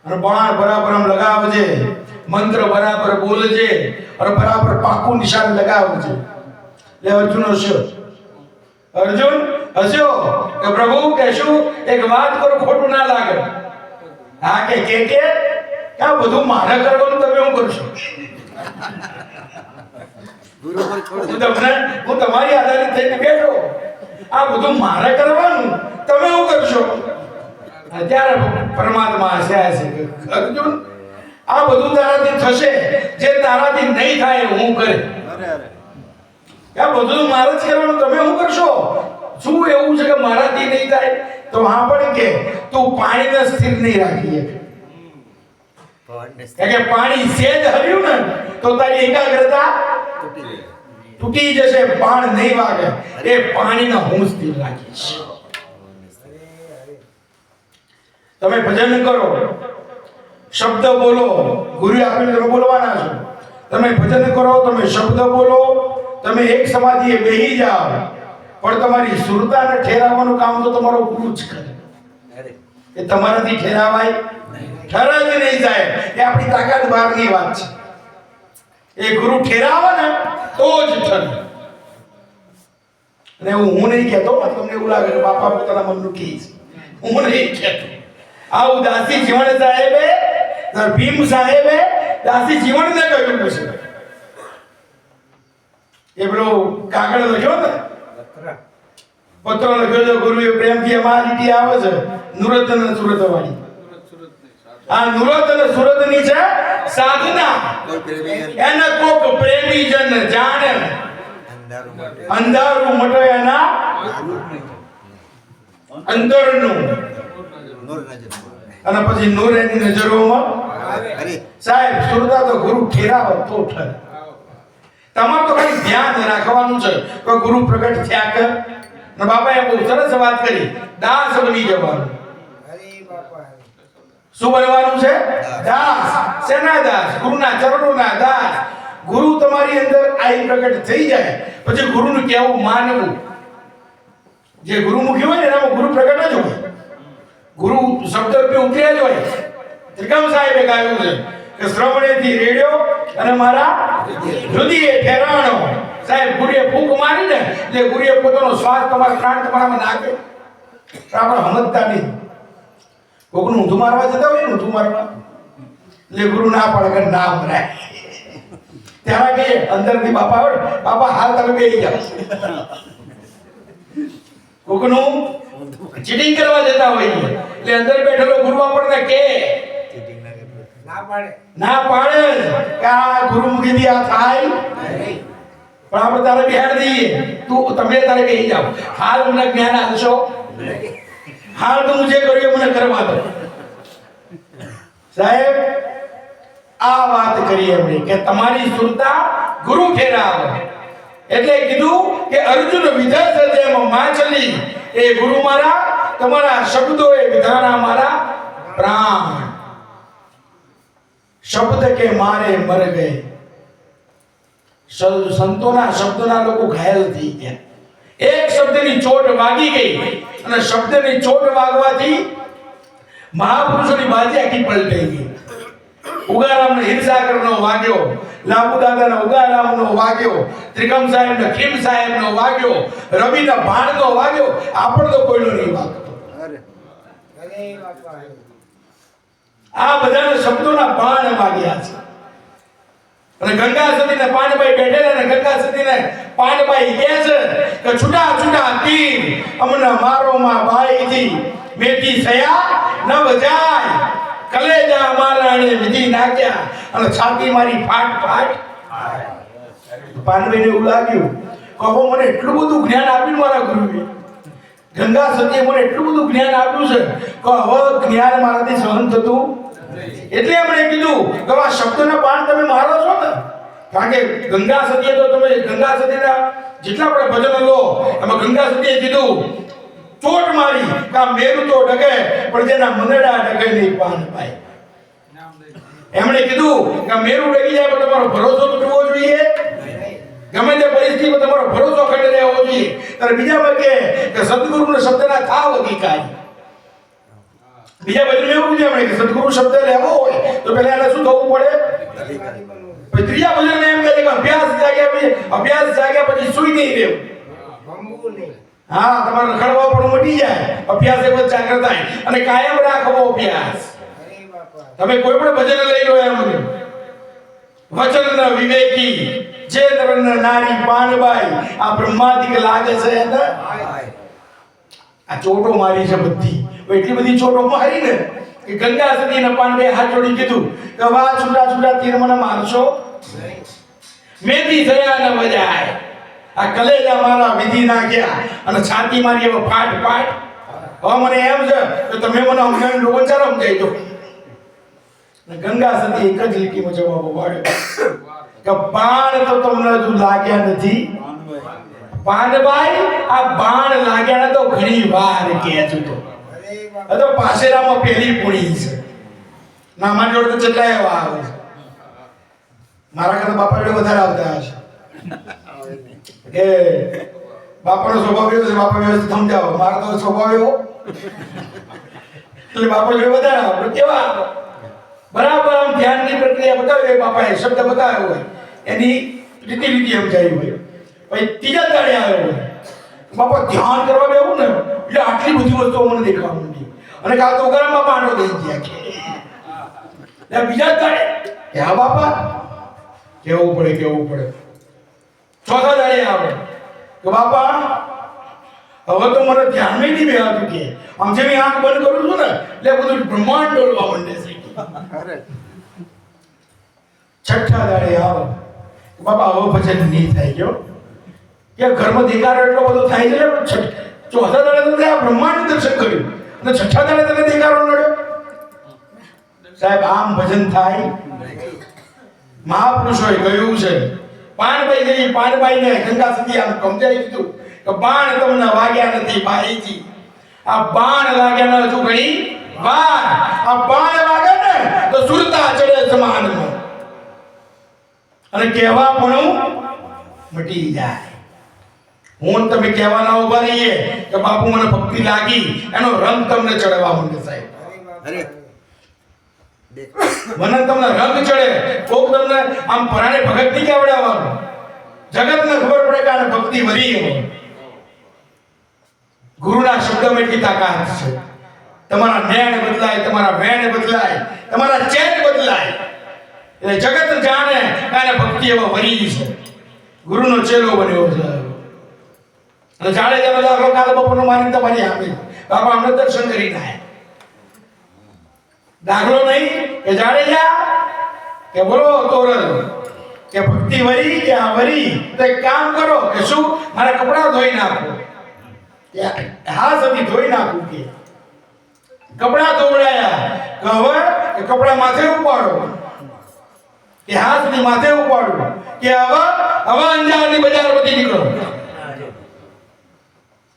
અને બાણ બરાબર આમ લગાવજે, મંત્ર બરાબર બોલજે, અને બરાબર પાકું નિશાન લગાવજે. એટલે અર્જુન હસ્યો. અર્જુન હસ્યો કે પ્રભુ કહેશું એક વાત કરો, ખોટું ના લાગે. હા કે આ બધું મારે કરવાનું, તમે શું કરશો? ગુરુ પર છોડ હું તમારી આધારિત થઈને બેઠો, આ બધું મારે કરવાનું, તમે શું કરશો? ત્યારે પરમાત્મા હસ્યા છે કે અર્જુન, આ બધું તારાથી થશે જે તારાથી નહીં થાય હું કરે. આ બધું મારે જ કરવાનું, તમે શું કરશો? શું એવું છે કે મારાથી નહીં થાય? તો હા પણ કે તું પાણીને સ્થિર નહીં રાખી શકે, કે પાણી સેજ હર્યું ને તો તારી એકાગ્રતા તૂટી જશે, પાણ નહીં વાગે. એ પાણીને હું સ્થિર રાખીશ. તમે ભજન કરો, શબ્દ બોલો, ગુરુ આપીને તમે બોલવાના છો. તમે ભજન કરો, તમે શબ્દ બોલો, તમે એક સમાધિએ બેહી જાઓ, પણ તમારી સુરતાને ઠેરાવવાનું કામ તો તમારો ગુરુ જ કરે. એ તમારાથી ઠેરાવાય ઠરાવ જ નહીં જાય. એ આપણી તાકાત બહારની વાત છે. એ ગુરુ ઠેરાવે ને તો જ ઠરે. અને હું નહીં કહેતો, તમને એવું લાગે કે બાપા પોતાના મનનું કહે છે, હું નહીં કહેતો. આવું દાસી જીવણ સાહેબે, ભીમ સાહેબે દાસી જીવણને કહ્યું છે. એ પેલો કાગળ લખ્યો ને, પત્ર લખ્યો છે ગુરુએ પ્રેમથી. અમારી લીટી આવે છે નુરત અને સુરત વાળી. આ નુરત અને સુરત ની છે સાધના. એને કોક પ્રેમી જન જાણે, અંધારું મટે એના અંદરનું, અને પછી નૂર એની નજરોમાં. સાહેબ સુરતા તો ગુરુ ઠેરાવે તો ઠરે. તમારે તો ખાલી ધ્યાન રાખવાનું છે કે ગુરુ પ્રગટ થયા કર. ને બાપાએ બહુ સરસ વાત કરી, દાસ બની જવાનું. શું બનવાનું છે? દાસ. શેના દાસ? ગુરુના ચરણોના દાસ. ગુરુ તમારી અંદર આઈ પ્રગટ થઈ જાય પછી ગુરુનું કહેવું માનવું. જે ગુરુમુખી હોય ને એનામાં ગુરુ પ્રગટ જ હોય, ગુરુ શબ્દ રૂપે ઉતર્યા જ હોય. ત્રિકમ સાહેબે ગાયું છે કે શ્રવણેથી રેડ્યો અને મારા હૃદયે ઠેરાણો. સાહેબ ગુરુએ ફૂંક મારીને એટલે ગુરુએ પોતાનો શ્વાસ તમારા પ્રાણ તમારામાં નાખ્યો. આપણે સમજતા નહીં. કોકનું ઊંધું મારવા જતા હોય ને, ઊંધું મારવા, એટલે ગુરુ ના પાડે કે ના મરાય. ત્યારે કહીએ અંદરથી બાપા આવે, બાપા હાલ તમે બેસી જાઓ. કોકનું ચીટિંગ કરવા જતા હોય એટલે અંદર બેઠેલો ગુરુ આપણને કે ના પાડે કે આ ગુરુમુખીથી આ થાય નહીં. પણ આપણે તારે બિહાડ દઈએ, તું તમે તારે બેસી જાઓ. હાલ મને જ્ઞાન આપશો, હાલ તો હું જે કર્યું મને કરવા દો. સાહેબ આ વાત કરી એમણે કે તમારી સુરતા ગુરુ ઠેરાવે. એટલે કીધું કે અર્જુન વિધા જેમ માછલી, એ ગુરુ મારા, તમારા શબ્દો એ વિધાના મારા પ્રાણ. શબ્દ કે મારે મર ગયે. સંતોના શબ્દના લોકો ઘાયલ થઈ ગયા. એક શબ્દની ચોટ વાગી ગઈ અને શબ્દની ચોટ વાગવાથી મહાપુરુષોની બાજી આખી પલટાઈ ગઈ. ઉગારામને હિરસાગરનો વાગ્યો, લાંબુ દાદાના ઉગારામનો વાગ્યો, ત્રિકમ સાહેબનો ખીમ સાહેબનો વાગ્યો, રવિના ભાણનો વાગ્યો. આપણો તો કોઈનો નહીં વાગતો. આ બધાના શબ્દોના બાણ વાગ્યા છે. અને ગંગા સતીને પાનભાઈ બેઠેલા ને ગંગા સતીને પાનભાઈ કહે છે કે છૂટા છૂટા તીર અમને મારો માં ભાઈથી મેથી થયા ન વજાય. કલેજા મારાણે વિધિ નાખ્યા અને છાતી મારી ફાટ ફાટ. પાનભાઈને એવું લાગ્યું કહો મને એટલું બધું જ્ઞાન આપ્યું મારા ગુરુએ, ગંગા સતીએ મને એટલું બધું જ્ઞાન આપ્યું છે કે હવે જ્ઞાન મારાથી સહન થતું એટલે એમણે કીધું કે આ શબ્દના બાણ તમે મારો છો ને, કારણ કે ગંગા સતીએ તો તમે ગંગા સતીના જેટલા પણ ભજનો લો એમાં ગંગા સતીએ કીધું ચોટ મારી કે આ મેરું તો ડગે પણ જેના મનડા ડગે નહીં પાન પાય. એમણે કીધું કે મેરું ડગી જાય પણ તમારો ભરોસો તૂટવો જોઈએ, ગમે તે પરિસ્થિતિમાં તમારો ભરોસો ખંડ રહેવો જોઈએ. અને બીજામાં કે સદગુરુના શબ્દના થાવ અધિકારી. બીજા બધું એવું છે એમણે કે સદગુરુ શબ્દ લેવો હોય તો પહેલા એને શું થવું પડે? પછી ત્રીજા ભજન એમ કહે છે કે અભ્યાસ જાગ્યા પછી સુઈ નહીં રહેવું. હા, તમારે રખડવા પણ મટી જાય, અભ્યાસ એ બધું જાગ્રત થાય અને કાયમ રાખવો અભ્યાસ. તમે કોઈ પણ ભજન લઈ લો એમ વચન વિવેકી જે નર નારી પાનબાઈ આ બ્રહ્માદિક લાગે છે ને આ ચોટો મારી છે બધી. એટલી બધી ચોટો મારી ને કે ગંગા સતી ને પાનબાઈ હાથ જોડી કીધું કે વાહ છૂટા છૂટા તીર મને મારશો મેથી થયા ન વજાય. આ કલેજા મારા વિધિ નાખ્યા અને છાતી મારી એવો ફાટ ફાટ. હવે મને એમ છે કે તમે મને અમને લોકો ચાલો સમજાઈ દો. ગંગા સતી એક જ લીટીમાં જવાબ વાળ્યો કે બાણ તો તમને હજુ લાગ્યા નથી પાનબાઈ, આ બાણ લાગ્યા ને તો ઘણી વાર કહેજો તો તો પાસેરામાં પહેલી પૂણી છે ના મારી જોડે તો કેટલા એવા આવે છે. મારા કરતા બાપા જોડે વધારે આવતા હશે કે બાપાનો સ્વભાવ એવો છે, બાપા વ્યવસ્થિત સમજાવો. મારો તો સ્વભાવ એવો એટલે બાપા જોડે વધારે આવે. કેવા બરાબર આમ ધ્યાનની પ્રક્રિયા બતાવી હોય, બાપાએ શબ્દ બતાવ્યો હોય એની રીતિ સમજાવી હોય. પછી ત્રીજા દાડે આવ્યો હોય બાપા ધ્યાન કરવા બેવું ને એટલે આટલી બધી વસ્તુઓ મને દેખાવા માંડી અને કાં તો ઉગારામાં પાંડો દઈ ગયા કે બીજા દાડે કે હા બાપા કેવું પડે. ચોથા દાડે આવે કે બાપા હવે તો મને ધ્યાનમાં નહીં બેહાતું કે આમ જેવી આંખ બંધ કરું છું ને એટલે બધું બ્રહ્માંડ ડોલવા માંડે છે. છઠ્ઠા દાડે આવો બાપા હવે ભજન નહીં થાય ગયો કે ઘરમાં દેખાડો એટલો બધો થાય છે ને. ચોથા દાડે તો આ બ્રહ્માંડ દર્શન કર્યું અને છઠ્ઠા દાડે તને દેખાડો નડ્યો. સાહેબ આમ ભજન થાય? મહાપુરુષોએ કહ્યું છે પાનબાઈને ગંગા સતી આમ સમજાવી દીધું કે બાણ તમને વાગ્યા નથી બાઈજી, આ બાણ લાગ્યા ન હજુ ઘણી વાર. આ બાણ વાગે ને તો સુરતા ચડે સમાનમાં અને કહેવા પણ મટી જાય. હું તમે કહેવાના ઉભા રહીએ કે બાપુ મને ભક્તિ લાગી એનો રંગ તમને ચડવા માંડે સાહેબ. મને તમને રંગ ચડે કોક તમને આમ પરાણે ભગત નહીં કહેવડાવવાનું. જગતને ખબર પડે કે આને ભક્તિ વધી હોય. ગુરુના શબ્દમાં એટલી તાકાત છે. તમારા નયન બદલાય, તમારા વેણ બદલાય, તમારા ચેન બદલાય. એટલે જગત જાણે આને ભક્તિ એવા વરી છે. ગુરુનો ચેલો બન્યો છે. અને જાડેજાનો દાખલો કાલે બપોરનો મારીને તમારી આપી બાપા અમને દર્શન કરી નાય. દાખલો નહીં કે જાડેજા કે બોલો તોરલ કે ભક્તિ વરી કે આ વરી તો એક કામ કરો કે શું મારા કપડા ધોઈ નાખો. હા સતી ધોઈ નાખું કે કપડા ધોવડાયા કે હવે કે કપડા માથે ઉપાડો કે હા સતી માથે ઉપાડો કે હવે અંજારની બજાર બધી નીકળો.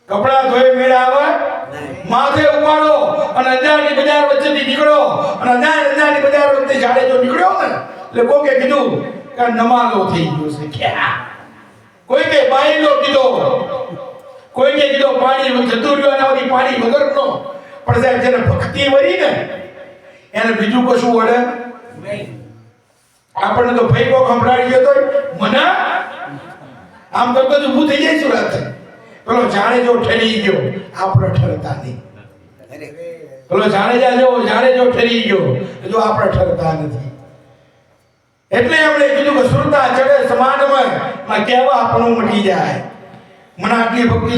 કપડા ધોઈ મેળા આવે માથે ઉપાડો અને અંજારની બજાર વચ્ચેથી નીકળો અને અંજારની બજાર વચ્ચે જાડે જો નીકળ્યો ને એટલે કોકે કીધું કે નમાલો થઈ ગયો છે. ક્યાં કોઈ કે બાયલો કીધો, કોઈ કે કીધો પાણી જતું રહ્યું અને વળી પાણી વગરનો. પણ સાહેબ જેને ભક્તિ વરી ને એને બીજું કશું વળે નહીં. આપણને તો ભાઈ કોક સંભળાડી ગયો તો મને આમ તો બધું ઊભું થઈ જાય શું રાત પેલો જાણે જો ઠરી ગયો આપણે ઠરતા નહીં. પેલો જાણે જો ઠરી ગયો જો આપણે ઠરતા નથી. એટલે એમણે કીધું કે સુરતા ચડે સમાનમાં કહેવા આપણું મટી જાય. મને આટલી ભક્તિ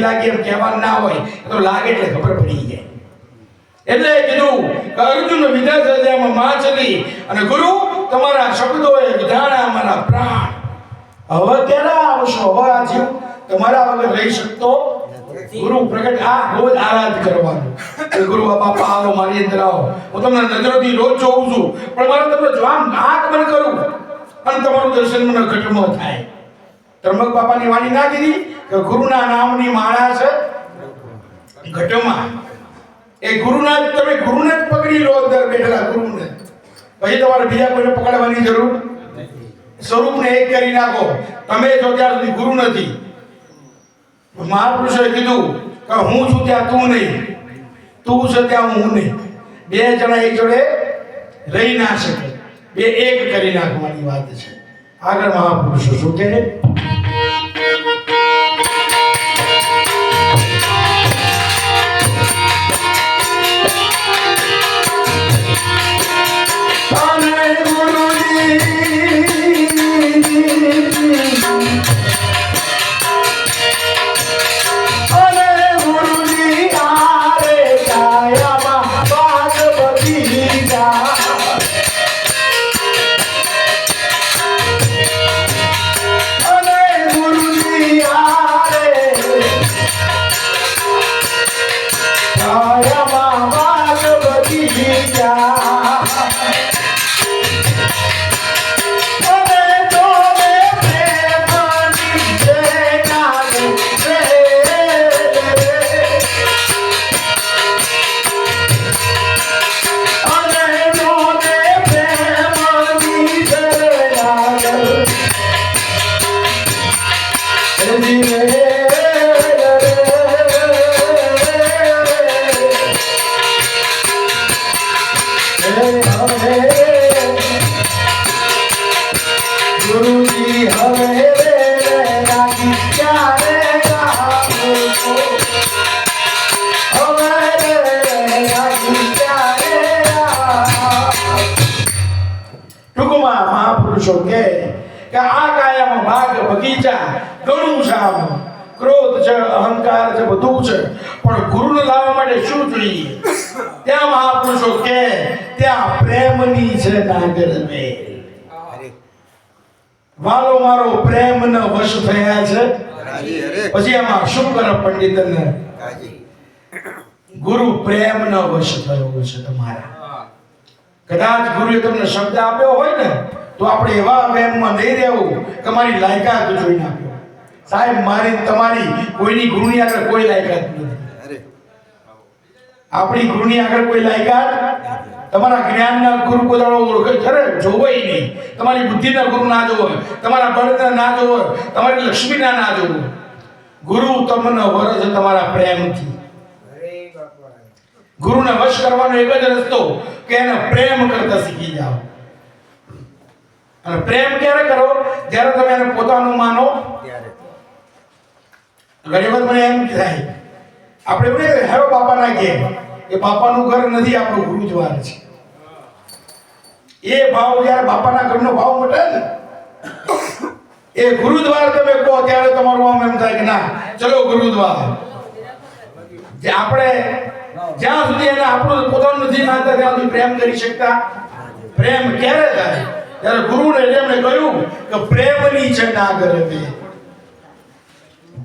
લાગી એમ કહેવાનું ના હોય તો લાગે એટલે ખબર પડી જાય. એટલે કીધું કે અર્જુન વિધા સજામાં માછલી અને ગુરુ તમારા શબ્દોએ વિધાણા મારા પ્રાણ. હવે ક્યારે આવશો? હવે આ જીવ તમારા વગર રહી શકતો ગુરુ પ્રગટ આ રોજ આરાધ કરવાનું કે ગુરુ બાપા આવો મારી અંદર આવો. હું તમને નજરોથી રોજ જોઉં છું પણ મારે તમને જોવા આંખ બંધ કરું અને તમારું દર્શન મને ઘટમાં થાય. ત્રંબક બાપાની વાણી ના કીધી કે ગુરુના નામની માળા છે ઘટમાં. એ ગુરુના તમે ગુરુને જ પકડી લો, અંદર બેઠેલા ગુરુને, પછી તમારે બીજા કોઈને પકડવાની જરૂર સ્વરૂપને એક કરી નાખો. તમે જો ત્યાં સુધી ગુરુ નથી. મહાપુરુષોએ કીધું કે હું છું ત્યાં તું નહીં, તું છે ત્યાં હું નહીં. બે જણા એક જોડે રહી ના શકે, બે એક કરી નાખવાની વાત છે. આગળ મહાપુરુષો શું કહે? ક્રોધ છે, અહંકાર છે, બધું છે, પણ ગુરુને લાવવા માટે શું જોઈએ? ત્યાં મહાપુરુષો કે ત્યાં પ્રેમની છે નાગર મેલ. વાલો મારો પ્રેમ ન વશ થયા છે. પછી એમાં શું કરે પંડિતને? ગુરુ પ્રેમ ન વશ થયો છે તમારા. કદાચ ગુરુએ તમને શબ્દ આપ્યો હોય ને તો આપણે એવા વહેમમાં નહીં રહેવું કે મારી લાયકાત જોઈને આપ્યો. સાહેબ મારી તમારી કોઈની ગુરુની આગળ કોઈ લાયકાત નથી. આપણી ગુરુની આગળ કોઈ લાયકાત, તમારા જ્ઞાનના ગુરુ કોદાળો ઓળખે ખરે જોવાય નહીં. તમારી બુદ્ધિના ગુરુ ના જોવો, તમારા બળના ના જોવો, તમારી લક્ષ્મીના ના જોવો. ગુરુ તમને વરસ તમારા પ્રેમથી. ગુરુને વશ કરવાનો એક જ રસ્તો કે એને પ્રેમ કરતા શીખી જાઓ. અને પ્રેમ ક્યારે કરો? જ્યારે તમે એને પોતાનું માનો. ઘણી વખત મને એમ થાય આપણે એવું હેરો બાપાના ઘેર, એ બાપાનું ઘર નથી, આપણું ગુરુદ્વાર છે. એ ભાવ જ્યારે બાપાના ઘરનો ભાવ મટે ને, એ ગુરુદ્વાર તમે કહો ત્યારે તમારું આમ એમ થાય કે ના ચલો ગુરુદ્વાર. જે આપણે જ્યાં સુધી એને આપણું પોતાનું નથી માનતા ત્યાં સુધી પ્રેમ કરી શકતા. પ્રેમ ક્યારે થાય? ત્યારે ગુરુને એમણે કહ્યું કે પ્રેમની છે નાગર મેલ.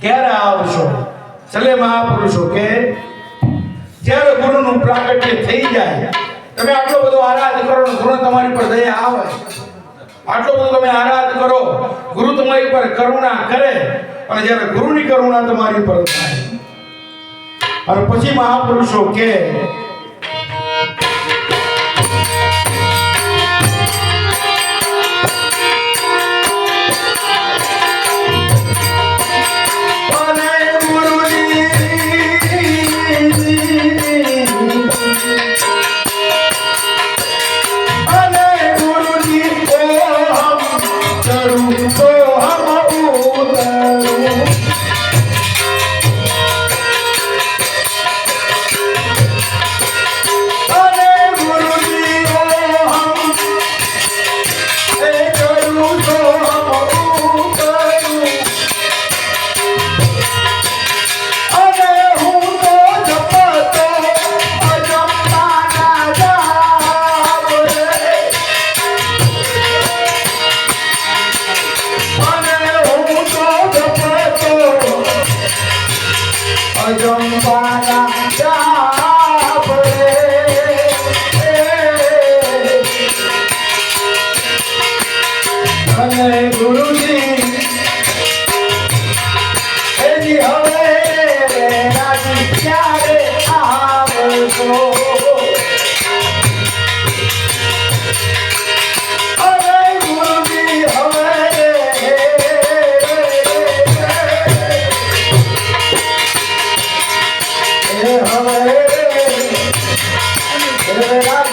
ક્યારે આવશો? ચલે મહાપુરુષો કે જ્યારે ગુરુનું પ્રાગટ્ય થઈ જાય, તમે આટલો બધો આરાધ કરો ને ગુરુ તમારી પર દયા આવે, આટલો બધો તમે આરાધ કરો, ગુરુ તમારી પર કરુણા કરે, અને જ્યારે ગુરુની કરુણા તમારી પર થાય અને પછી મહાપુરુષો કે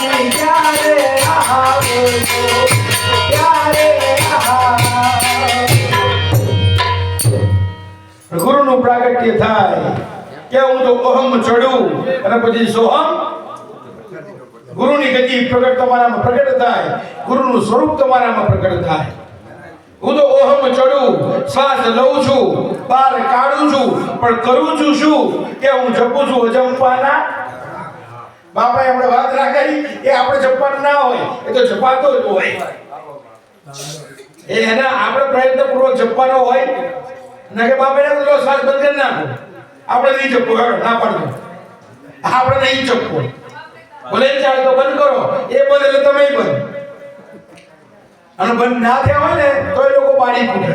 મારી ક્યારે આવજો ક્યારે ગુરુનું પ્રાગટ્ય થાય કે હું તો અહમ ચડું અને પછી સોહમ ગુરુની ગતિ પ્રગટ તમારામાં પ્રગટ થાય ગુરુનું સ્વરૂપ તમારામાં પ્રગટ થાય હું તો અહમ ચડું શ્વાસ લઉં છું બહાર કાઢું છું પણ કરું છું શું કે હું જપું છું અજંપાના બાપાએ આપણે વાત રાખી એ આપણે જપવાનું ના હોય એ તો જપાતો જ હોય એના આપણે પ્રયત્નપૂર્વક જપવાનો હોય ના કે બાપાને તો શ્વાસ બંધ કરી નાખો આપણે નહીં જપવું ના પાડો આપણે નહીં જપવું ભલે ચાલ તો બંધ કરો એ બંધ એટલે તમે બંધ અને બંધ ના થયા હોય ને તો એ લોકો બાળી ફૂટે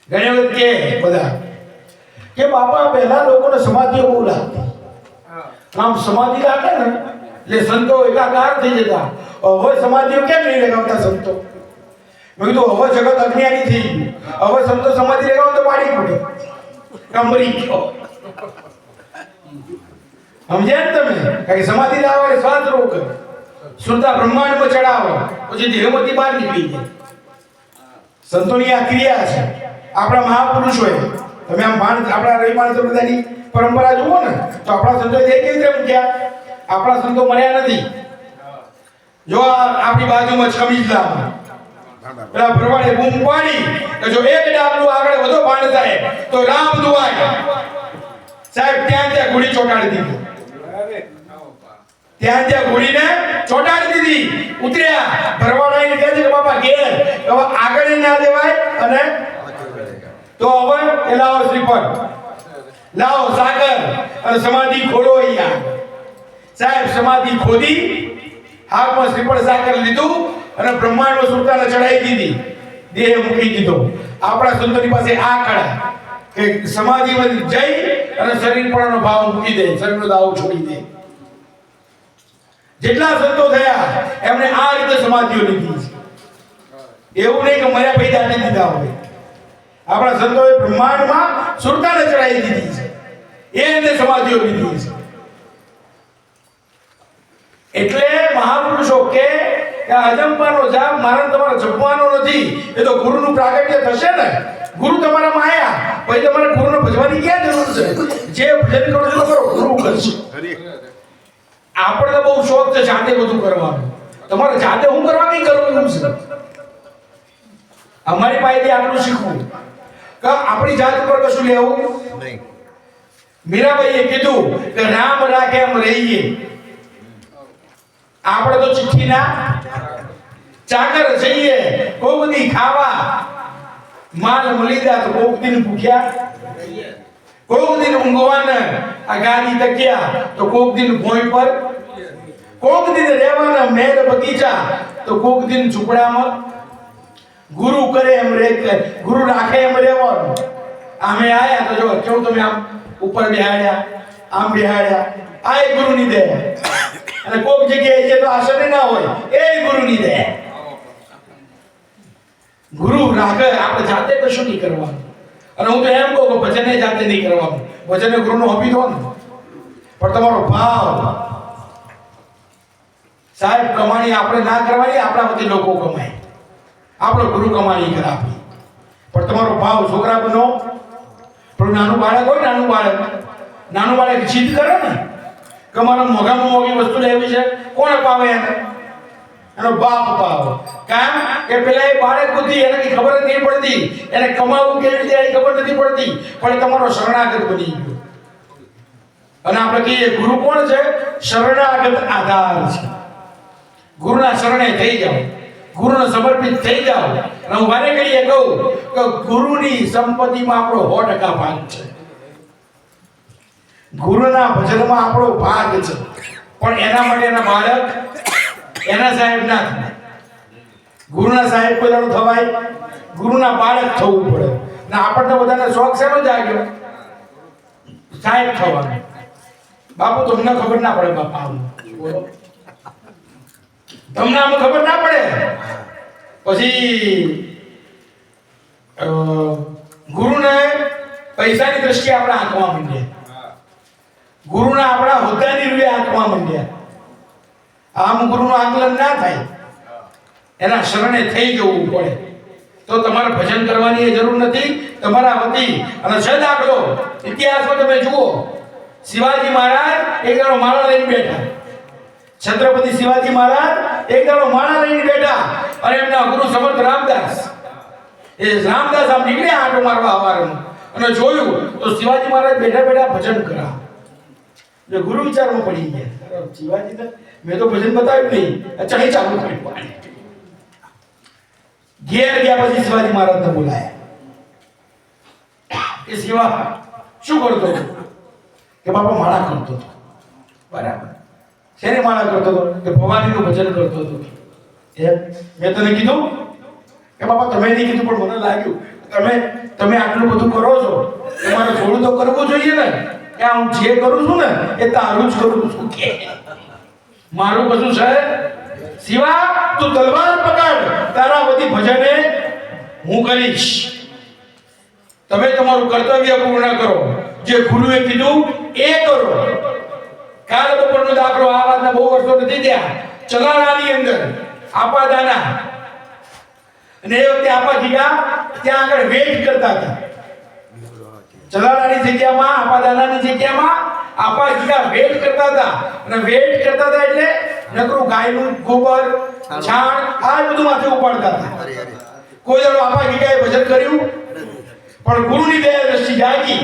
ઘણી વખત કે બધા કે બાપા પહેલા લોકોને સમાધિઓ બહુ લાગતી આમ સમાધિ રાખે ને એટલે સંતો એકાકાર થઈ જતા હવે સમાધિઓ કેમ નહીં લગાવતા સંતો મેં કીધું હવે જગત અજ્ઞાની થઈ ગયું હવે સંતો સમાધિ લગાવો તો બાળી ફૂટે કમરી ગયો સમજ્યા ને તમે કારણ કે સમાધિ લાવો એટલે શ્વાસ રોક સુરતા બ્રહ્માંડમાં ચડાવો પછી દેહમાંથી બહાર નીકળી જાય સંતોની આ ક્રિયા છે આપણા મહાપુરુષોએ તમે આમ આપણા રવિમાન સંપ્રદાયની પરંપરા જુઓ ને તો આપણા સંતો એ કેવી રીતે મૂક્યા આપણા સંતો મળ્યા નથી જો આપણી બાજુમાં છમીજલામાં પેલા ભરવાડે બૂમ પાડી કે જો એક ડાબલું આગળ વધો ભાંડ થાય તો રામ દુઆય સાહેબ ત્યાં ઘોડી ચોટાડી દીધી ત્યાં ઘોડીને ચોટાડી દીધી ઉતર્યા ભરવાડાઈને કહે છે કે બાપા ઘેર હવે આગળ ના દેવાય અને તો હવે એ લાવો શ્રીફળ લાવો સાગર અને સમાધિ ખોલો અહીંયા સાહેબ સમાધિ ખોદી હાથમાં શ્રીફળ સાગર લીધું અને બ્રહ્માંડમાં સુરતાને ચડાવી દીધી દેહ મૂકી દીધો આપણા સંતોની પાસે આ કળા કે સમાધિમાં જઈ અને શરીર પરનો ભાવ મૂકી દે શરીરનો દાવ છોડી દે જેટલા સંતો થયા એમણે આ રીતે સમાધિઓ લીધી છે એવું નહીં કે મર્યા પછી દાટી દીધા હોય આપણા સંતોએ બ્રહ્માંડમાં સુરતાને ચડાવી દીધી છે એને સમાધિઓ લીધી છે એટલે મહાપુરુષો કે અજંપાનો જાપ મારા તમારે જપવાનો નથી એ તો ગુરુનું પ્રાગટ્ય થશે ને ગુરુ તમારામાં આયા પછી તમારે ગુરુને ભજવાની ક્યાં જરૂર છે જે ભજન કરો છો કરો ગુરુ કરશે આપણે તો બહુ શોખ છે જાતે બધું કરવાનું તમારે જાતે હું કરવા નહીં કરવું છે અમારી પાસેથી આટલું શીખવું કે આપણી જાત ઉપર કશું લેવું નહીં મીરાબાઈએ કીધું કે રામ રાખે એમ રહીએ આપણે તો ચિઠ્ઠીના ચાકર જઈએ કોક દી ખાવા માલ મળી જાય તો કોક દિન ભૂખ્યા કોક દિન ઊંઘવાના આ ગાડી તકિયા તો કોક દિન ભોંય પર કોક દિન રહેવાના મહેલ બગીચા તો કોક દિન ઝૂંપડામાં ગુરુ કરે એમ રે ગુરુ રાખે એમ રહેવાનું આમે આયા તો જો કેવું તમે આમ ઉપર બેહાડ્યા આમ બેહાડ્યા આ ગુરુની દે અને કોક જગ્યાએ જે તો આસને ના હોય એ ગુરુની દે ગુરુ રાખે આપણે જાતે કશું નહીં કરવાનું અને હું તો એમ કહું કે ભજને જાતે નહીં કરવાનું ભજને ગુરુનો આપી દો ને પણ તમારો ભાવ સાહેબ કમાણી આપણે ના કરવાની આપણા વતી લોકો કમાય આપણો ગુરુ કમાણી કરાવી પણ તમારો ભાવ છોકરા બનો પણ નાનું બાળક હોય નાનું બાળક જીદ કરે ને કે મારે મોંઘામાં મોંઘી વસ્તુ લેવી છે કોને પાવે એને એનો બાપ પાવે કામ કે પેલા એ બાળક બુદ્ધિ એને કઈ ખબર જ નહીં પડતી એને કમાવું કેવી રીતે એની ખબર નથી પડતી પણ તમારો શરણાગત બની ગયો અને આપણે કહીએ ગુરુ કોણ છે શરણાગત આધાર છે ગુરુના શરણે થઈ જાઓ ગુરુને સમર્પિત થઈ જાઓ અને હું વારે કહીએ કહું કે ગુરુની સંપત્તિમાં આપણો 100% ભાગ છે ગુરુના ભજનમાં આપણો ભાગ છે પણ એના માટે એના બાળક એના સાહેબ ના થાય ગુરુના સાહેબ કોઈ દાડો થવાય ગુરુના બાળક થવું પડે ને આપણને બધાને શોખ શેનો જાગ્યો સાહેબ થવાનો બાપુ તમને ખબર ના પડે બાપા બોલો તમને આમ ખબર ના પડે પછી ગુરુને પૈસાની દ્રષ્ટિએ આપણે આંકવા માંડ્યા ગુરુના આપણા હોદ્દાની રૂએ આંકવા માંડ્યા આમ ગુરુનું આકલન ના થાય, એના શરણે થઈ જવું પડે. તો તમારે ભજન કરવાની એ જરૂર નથી તમારા વતી. અને છે દાખલો ઇતિહાસમાં તમે જુઓ, શિવાજી મહારાજ એક દાડો માળા લઈને બેઠા. છત્રપતિ શિવાજી મહારાજ એક દાડો માળા લઈને બેઠા અને એમના ગુરુ સમર્થ રામદાસ, એ રામદાસ આમ નીકળ્યા આંટો મારવા હવારમાં અને જોયું તો શિવાજી મહારાજ બેઠા બેઠા ભજન કરા. એટલે ગુરુ વિચારમાં પડી ગયા, શિવાજી તો મેં તો ભજન બતાવ્યું નહીં, ચણી ચાલુ કર્યું. ઘેર ગયા પછી શિવાજી મહારાજને બોલાયા કે શિવા શું કરતો હતો? કે બાપા માળા કરતો હતો. બરાબર, શેની માળા કરતો હતો? કે ભવાનીનું ભજન કરતો હતો. એમ મેં તને કીધું કે બાપા તમે નહીં કીધું, પણ મને લાગ્યું તમે આટલું બધું કરો છો, તમારે થોડું તો કરવું જોઈએ ને. કે હું જે કરું છું ને એ તારું જ કરું છું, કે મારું કશું છે? શિવા તું તલવાર પકડ, તારા બધી ભજને હું કરીશ. તમે તમારું કર્તવ્ય પૂર્ણ કરો, જે ગુરુએ કીધું એ કરો. કાલ બપોરનો દાખલો આ વાતના બહુ વર્ષો નથી થયા, ચલાણાની અંદર આપા દાના અને એ વખતે આપા ગીગા ત્યાં આગળ વેટ કરતા હતા. ચલાણાની જગ્યામાં, આપા દાનાની જગ્યામાં આપા ગીગા વેટ કરતા હતા. અને વેટ કરતા હતા એટલે નકરું ગાયનું ગોબર, છાણ આ બધું માથે ઉપાડતા હતા. કોઈ દાડો આપા ગીગાએ ભજન કર્યું? પણ ગુરુની દયા દ્રષ્ટિ જાગી,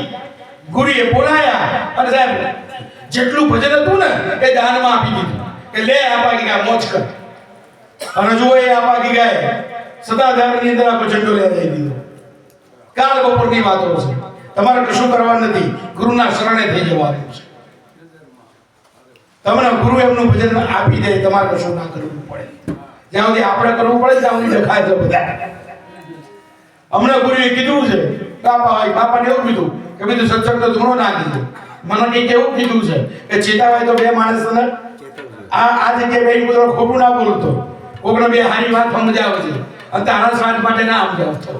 ગુરુએ બોલાયા અને સાહેબ જેટલું ભજન હતું ને એ દાનમાં આપી દીધું કે લે આપા ગીગા મોજ કર. અને જો એ આપા ગીગાએ સદાધારની અંદર આખો ઝંડો લહેરાવી દીધો. કાલ બપોરની વાતો છે, તમારે કશું કરવા નથી, ગુરુના શરણે થઈ જવાનું છે. તમને ગુરુ એમનું ભજન આપી દે, તમારે કશું ના કરવું પડે. જ્યાં સુધી આપણે કરવું પડે ત્યાં સુધી દેખાય છે બધા. હમણાં ગુરુએ કીધું છે, બાપાને એવું કીધું કે બીજું સત્સંગ તો ધૂણો ના કીધું. મને કંઈક એવું કીધું છે કે ચેતાવાય તો બે માણસને આ જગ્યાએ બે બધો ખોટું ના બોલતો, કોકને બે હારી વાત સમજાવે છે અને તારા સ્વાદ માટે ના સમજાવતો.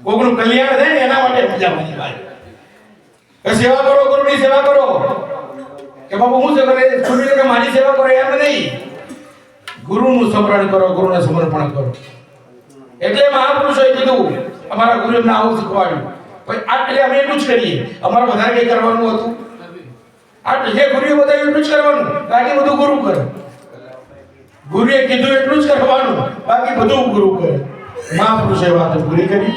કોકનું કલ્યાણ થાય ને એના માટે સમજાવવાની વાત. સેવા કરો, ગુરુની સેવા કરો. કે બાપુ હું સેવા કરે છોડી કે મારી સેવા કરો એમ નહીં, ગુરુનું સ્મરણ કરો, ગુરુને સમર્પણ કરો. એટલે મહાપુરુષોએ કીધું, અમારા ગુરુ એમને આવું શીખવાડ્યું. એટલે અમે એટલું જ કરીએ, અમારે વધારે કંઈ કરવાનું હતું? આ જે ગુરુએ બતાવ્યું એટલું જ કરવાનું, બાકી બધું ગુરુ કરે. ગુરુએ કીધું એટલું જ કરવાનું, બાકી બધું ગુરુ કરે. મહાપુરુષોએ વાત પૂરી કરી.